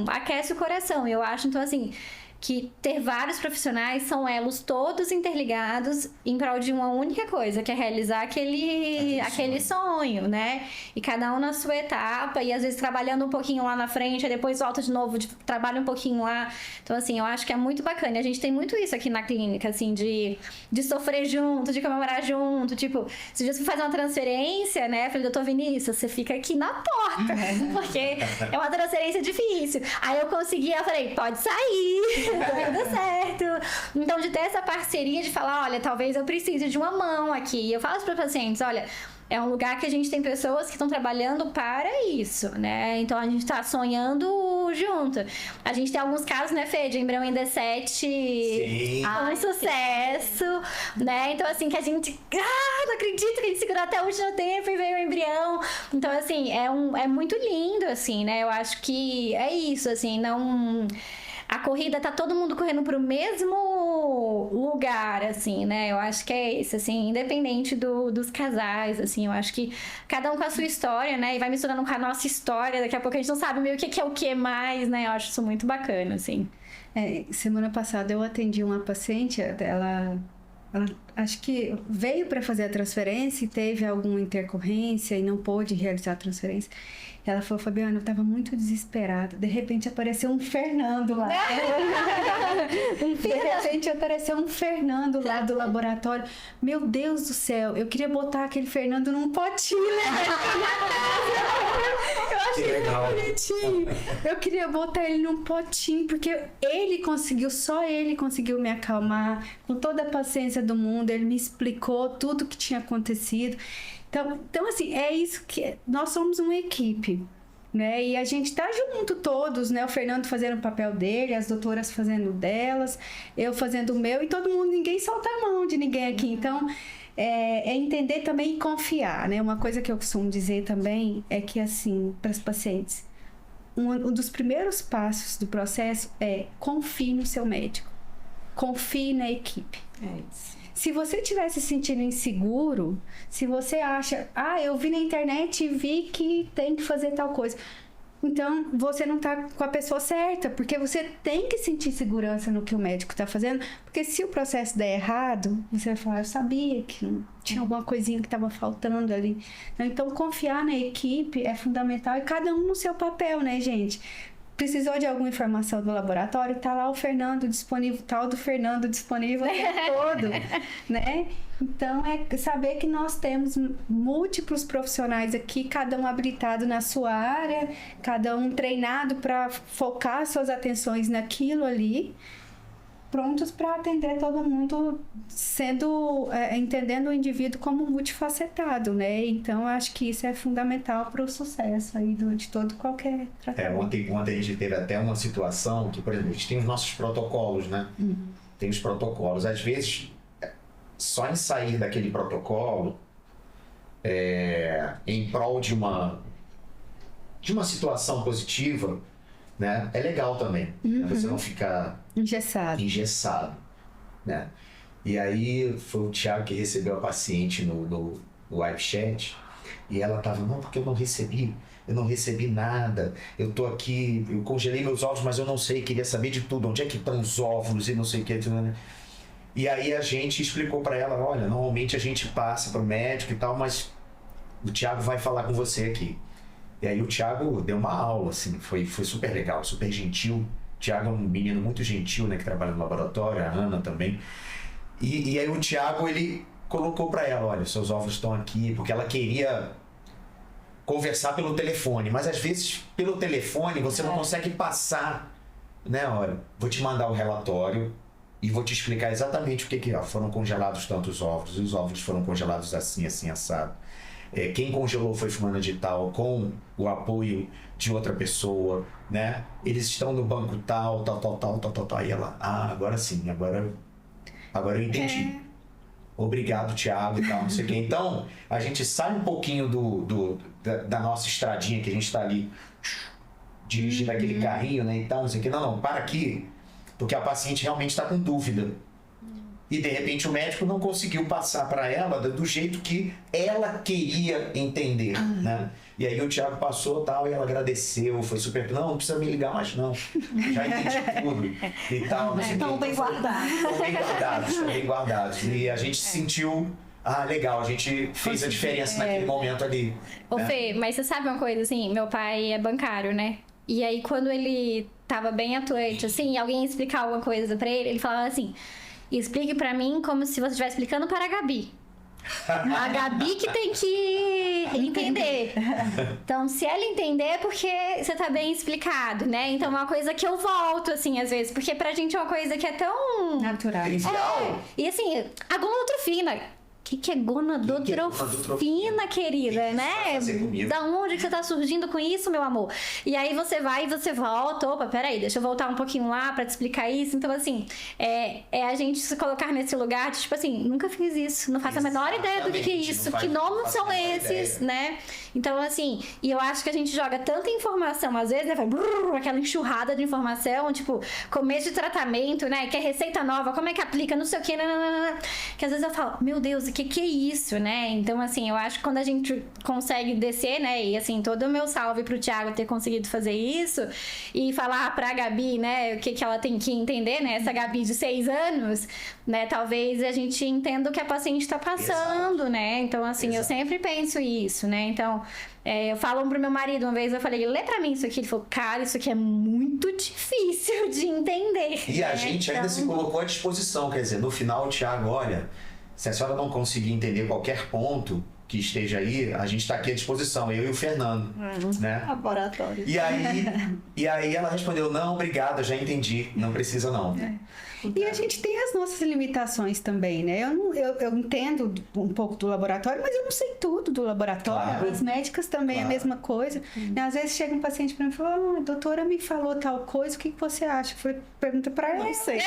aquece o coração. Eu acho, então, assim, que ter vários profissionais são elos todos interligados em prol de uma única coisa, que é realizar aquele sonho, né? E cada um na sua etapa, e às vezes trabalhando um pouquinho lá na frente, aí depois volta de novo, trabalha um pouquinho lá. Então, assim, eu acho que é muito bacana. A gente tem muito isso aqui na clínica, assim, de sofrer junto, de comemorar junto. Tipo, se você fazer uma transferência, né? Eu falei, doutor Vinícius, você fica aqui na porta, porque é uma transferência difícil. Aí eu consegui, eu falei, pode sair. Vai dar certo. Então, de ter essa parceria, de falar, olha, talvez eu precise de uma mão aqui. E eu falo para os pacientes, olha, é um lugar que a gente tem pessoas que estão trabalhando para isso, né? Então, a gente está sonhando junto. A gente tem alguns casos, né, Fê, de embrião em D7 com sucesso, né? Então, assim, que a gente... não acredito que a gente segurou até o último tempo e veio o embrião. Então, assim, é muito lindo, assim, né? Eu acho que é isso, assim, não... A corrida tá todo mundo correndo pro mesmo lugar, assim, né? Eu acho que é isso, assim, independente dos casais, assim, eu acho que cada um com a sua história, né? E vai misturando com a nossa história, daqui a pouco a gente não sabe meio o que é o que mais, né? Eu acho isso muito bacana, assim. Semana passada eu atendi uma paciente, ela acho que veio para fazer a transferência e teve alguma intercorrência e não pôde realizar a transferência. Ela falou, Fabiana, eu tava muito desesperada. De repente apareceu um Fernando lá. De repente apareceu um Fernando lá do laboratório. Meu Deus do céu, eu queria botar aquele Fernando num potinho, né? Eu achei muito bonitinho. Eu queria botar ele num potinho, porque só ele conseguiu me acalmar, com toda a paciência do mundo. Ele me explicou tudo o que tinha acontecido. Então, assim, é isso que... Nós somos uma equipe. né? E a gente tá junto todos, né? O Fernando fazendo o papel dele, as doutoras fazendo o delas, eu fazendo o meu, e todo mundo, ninguém solta a mão de ninguém aqui. Então, é entender também e confiar, né? Uma coisa que eu costumo dizer também é que, assim, para as pacientes, um dos primeiros passos do processo é confie no seu médico, confie na equipe. É isso. Se você estiver se sentindo inseguro, se você acha, eu vi na internet e vi que tem que fazer tal coisa, então você não está com a pessoa certa, porque você tem que sentir segurança no que o médico está fazendo, porque se o processo der errado, você vai falar, eu sabia que tinha alguma coisinha que estava faltando ali. Então, confiar na equipe é fundamental, e cada um no seu papel, né, gente? Precisou de alguma informação do laboratório, tá lá o Fernando disponível, tal do Fernando disponível o tempo todo, né? Então, é saber que nós temos múltiplos profissionais aqui, cada um habilitado na sua área, cada um treinado para focar suas atenções naquilo ali, prontos para atender todo mundo, entendendo o indivíduo como multifacetado, né? Então, acho que isso é fundamental para o sucesso aí de todo qualquer tratamento. Ontem a gente teve até uma situação que, por exemplo, a gente tem os nossos protocolos, né? Tem os protocolos. Às vezes, só em sair daquele protocolo, em prol de uma situação positiva, né? É legal também. Né? Você não ficar engessado, né? E aí foi o Thiago que recebeu a paciente no webchat, e ela tava, não, porque eu não recebi nada, eu tô aqui, eu congelei meus ovos, mas eu não sei, queria saber de tudo, onde é que estão os óvulos e não sei o que, né? E aí a gente explicou para ela, olha, normalmente a gente passa para o médico e tal, mas o Thiago vai falar com você aqui. E aí o Thiago deu uma aula, assim, foi super legal, super gentil. O Thiago é um menino muito gentil, né, que trabalha no laboratório, a Ana também. E aí o Thiago, ele colocou para ela, olha, seus óvulos estão aqui, porque ela queria conversar pelo telefone, mas às vezes pelo telefone você não consegue passar, né, olha, vou te mandar o relatório e vou te explicar exatamente o que foram congelados tantos óvulos, e os óvulos foram congelados assim, assim, assado. Quem congelou foi fulana de tal, com o apoio de outra pessoa, né? Eles estão no banco tal. Aí ela, agora sim, agora eu entendi. Obrigado, Thiago e tal, não sei o quê. Então, a gente sai um pouquinho da nossa estradinha que a gente está ali dirigindo aquele carrinho, né? E tal, não sei o quê. Não, para aqui, porque a paciente realmente está com dúvida. E de repente o médico não conseguiu passar para ela do jeito que ela queria entender, né? E aí o Thiago passou tal, e ela agradeceu, foi super, não precisa me ligar mais não, já entendi tudo e tal. Estão bem guardados. Estão bem guardados. E a gente sentiu, legal, a gente fez a diferença naquele momento ali. Ô Fê, mas você sabe uma coisa, assim, meu pai é bancário, né? E aí quando ele tava bem atuante, assim, alguém ia explicar alguma coisa pra ele falava assim, explique pra mim como se você estivesse explicando para a Gabi. A Gabi que tem que entender. Então, se ela entender, é porque você tá bem explicado, né? Então, é uma coisa que eu volto, assim, às vezes. Porque pra gente é uma coisa que é tão... natural. E assim, a gonotrofina. O que é gonadotrofina, querida, né? Da onde que você tá surgindo com isso, meu amor? E aí você vai e você volta. Opa, peraí, deixa eu voltar um pouquinho lá pra te explicar isso. Então, assim, é a gente se colocar nesse lugar de, tipo assim, nunca fiz isso, não faço a menor ideia do que é isso, que nomes são esses, né? Então, assim, e eu acho que a gente joga tanta informação, às vezes, né? Aquela enxurrada de informação, tipo, começo de tratamento, né? Que é receita nova, como é que aplica, não sei o quê, que às vezes eu falo, meu Deus, o que é isso, né? Então, assim, eu acho que quando a gente consegue descer, né? E, assim, todo o meu salve pro Thiago ter conseguido fazer isso e falar pra Gabi, né? O que ela tem que entender, né? Essa Gabi de 6 anos, né? Talvez a gente entenda o que a paciente tá passando, né? Então, assim, eu sempre penso isso, né? Então, eu falo pro meu marido uma vez, eu falei, lê pra mim isso aqui. Ele falou, cara, isso aqui é muito difícil de entender. E a gente ainda se colocou à disposição, quer dizer, no final o Thiago, olha, se a senhora não conseguir entender qualquer ponto que esteja aí, a gente está aqui à disposição, eu e o Fernando, né? Laboratório. E aí ela respondeu, não, obrigada, já entendi, não precisa não. E a gente tem as nossas limitações também, né? Eu entendo um pouco do laboratório, mas eu não sei tudo do laboratório. Claro. As médicas também é a mesma coisa. Às vezes chega um paciente para mim e fala, a doutora me falou tal coisa, o que você acha? Eu falei, pergunta para ela. Não sei.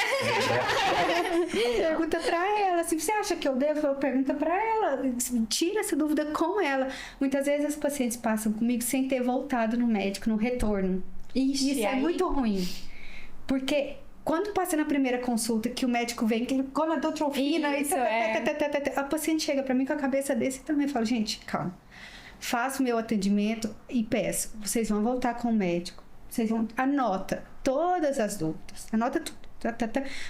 Pergunta para ela. Se você acha que eu devo, pergunta para ela. Tira essa dúvida com ela. Muitas vezes as pacientes passam comigo sem ter voltado no médico, no retorno. Ixi, Isso é muito ruim. Porque quando passa na primeira consulta, que o médico vem, que come a doutrofina, Isso, a paciente chega pra mim com a cabeça desse e também fala, gente, calma. Faço o meu atendimento e peço, vocês vão voltar com o médico. Vocês vão, anota todas as dúvidas. Anota tudo.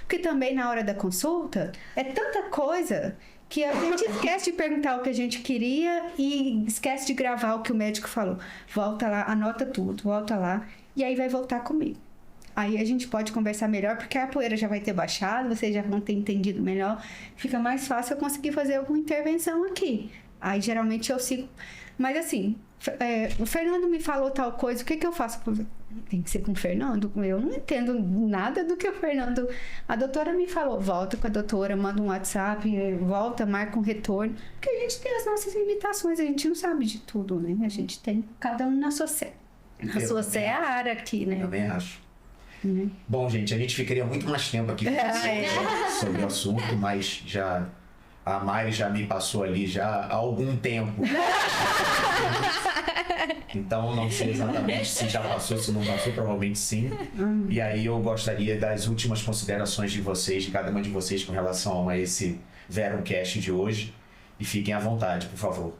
Porque também na hora da consulta, é tanta coisa que a gente esquece de perguntar o que a gente queria e esquece de gravar o que o médico falou. Volta lá, anota tudo, volta lá e aí vai voltar comigo. Aí a gente pode conversar melhor, porque a poeira já vai ter baixado, vocês já vão ter entendido melhor. Fica mais fácil eu conseguir fazer alguma intervenção aqui. Aí geralmente eu sigo. Mas assim, o Fernando me falou tal coisa, o que eu faço? Tem que ser com o Fernando? Eu não entendo nada do que o Fernando... A doutora me falou, volta com a doutora, manda um WhatsApp, volta, marca um retorno. Porque a gente tem as nossas limitações, a gente não sabe de tudo, né? A gente tem cada um na sua seara aqui, né? Eu também acho. Bom, gente, a gente ficaria muito mais tempo aqui sobre o assunto, mas já a Mari já me passou ali já há algum tempo. Então não sei exatamente se já passou, se não passou, provavelmente sim. E aí eu gostaria das últimas considerações de vocês, de cada uma de vocês com relação a esse Veruncast de hoje. E fiquem à vontade, por favor.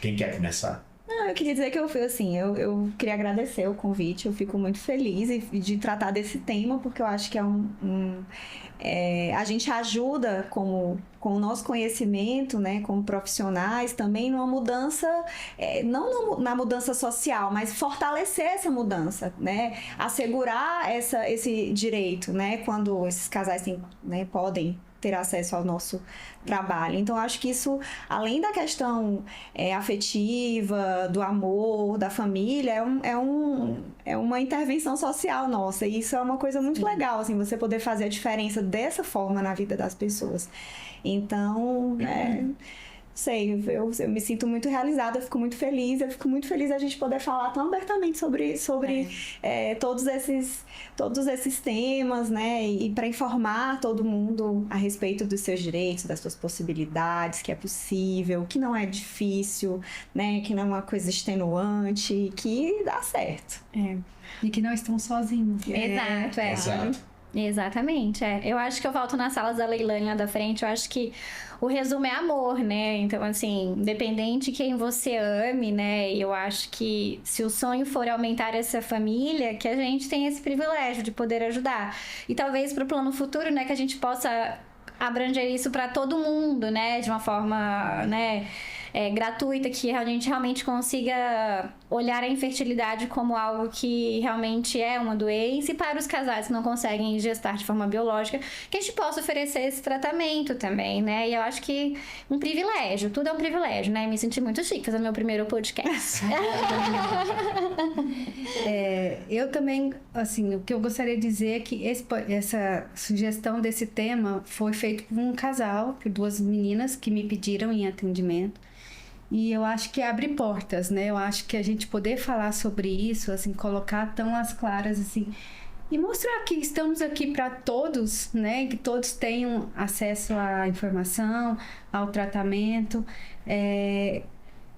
Quem quer começar? Não, eu queria dizer que eu queria agradecer o convite, eu fico muito feliz de tratar desse tema, porque eu acho que a gente ajuda com o nosso conhecimento, né, como profissionais, também numa mudança, não na mudança social, mas fortalecer essa mudança, né, assegurar esse direito, né, quando esses casais podem ter acesso ao nosso trabalho. Então, acho que isso, além da questão afetiva, do amor, da família, é uma intervenção social nossa. E isso é uma coisa muito legal, assim, você poder fazer a diferença dessa forma na vida das pessoas. Então, eu me sinto muito realizada, eu fico muito feliz a gente poder falar tão abertamente sobre todos esses temas, né, e para informar todo mundo a respeito dos seus direitos, das suas possibilidades, que é possível, que não é difícil, né, que não é uma coisa extenuante, que dá certo. E que não estão sozinhos. Exato, Exato. Exatamente, eu acho que eu volto nas salas da Leilane lá da frente, eu acho que o resumo é amor, né? Então, assim, independente de quem você ame, né? Eu acho que se o sonho for aumentar essa família, que a gente tem esse privilégio de poder ajudar. E talvez para o plano futuro, né? Que a gente possa abranger isso para todo mundo, né? De uma forma, né? Gratuita, que a gente realmente consiga olhar a infertilidade como algo que realmente é uma doença, e para os casais que não conseguem gestar de forma biológica, que a gente possa oferecer esse tratamento também, né? E eu acho que um privilégio, tudo é um privilégio, né? Me senti muito chique fazer meu primeiro podcast. Eu também, assim, o que eu gostaria de dizer é que essa sugestão desse tema foi feito por um casal, por duas meninas que me pediram em atendimento. E eu acho que abre portas, né? Eu acho que a gente poder falar sobre isso, assim, colocar tão às claras, assim, e mostrar que estamos aqui para todos, né? Que todos tenham acesso à informação, ao tratamento.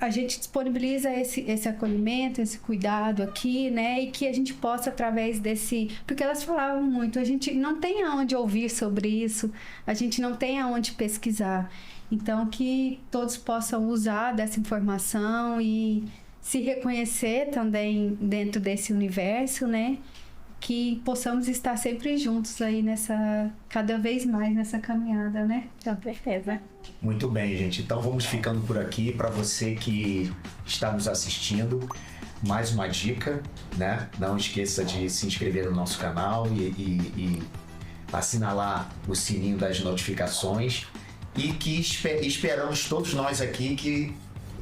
A gente disponibiliza esse acolhimento, esse cuidado aqui, né? E que a gente possa, através desse... Porque elas falavam muito, a gente não tem aonde ouvir sobre isso, a gente não tem aonde pesquisar. Então, que todos possam usar dessa informação e se reconhecer também dentro desse universo, né? Que possamos estar sempre juntos aí cada vez mais nessa caminhada, né? Com certeza. Muito bem, gente. Então vamos ficando por aqui. Para você que está nos assistindo, mais uma dica, né? Não esqueça de se inscrever no nosso canal e assinalar o sininho das notificações. E que esperamos todos nós aqui que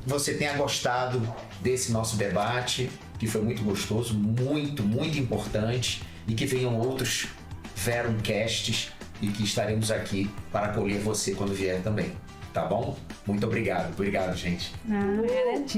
você tenha gostado desse nosso debate, que foi muito gostoso, muito, muito importante, e que venham outros Verumcasts e que estaremos aqui para acolher você quando vier também, tá bom? Muito obrigado. Obrigado, gente. Ah,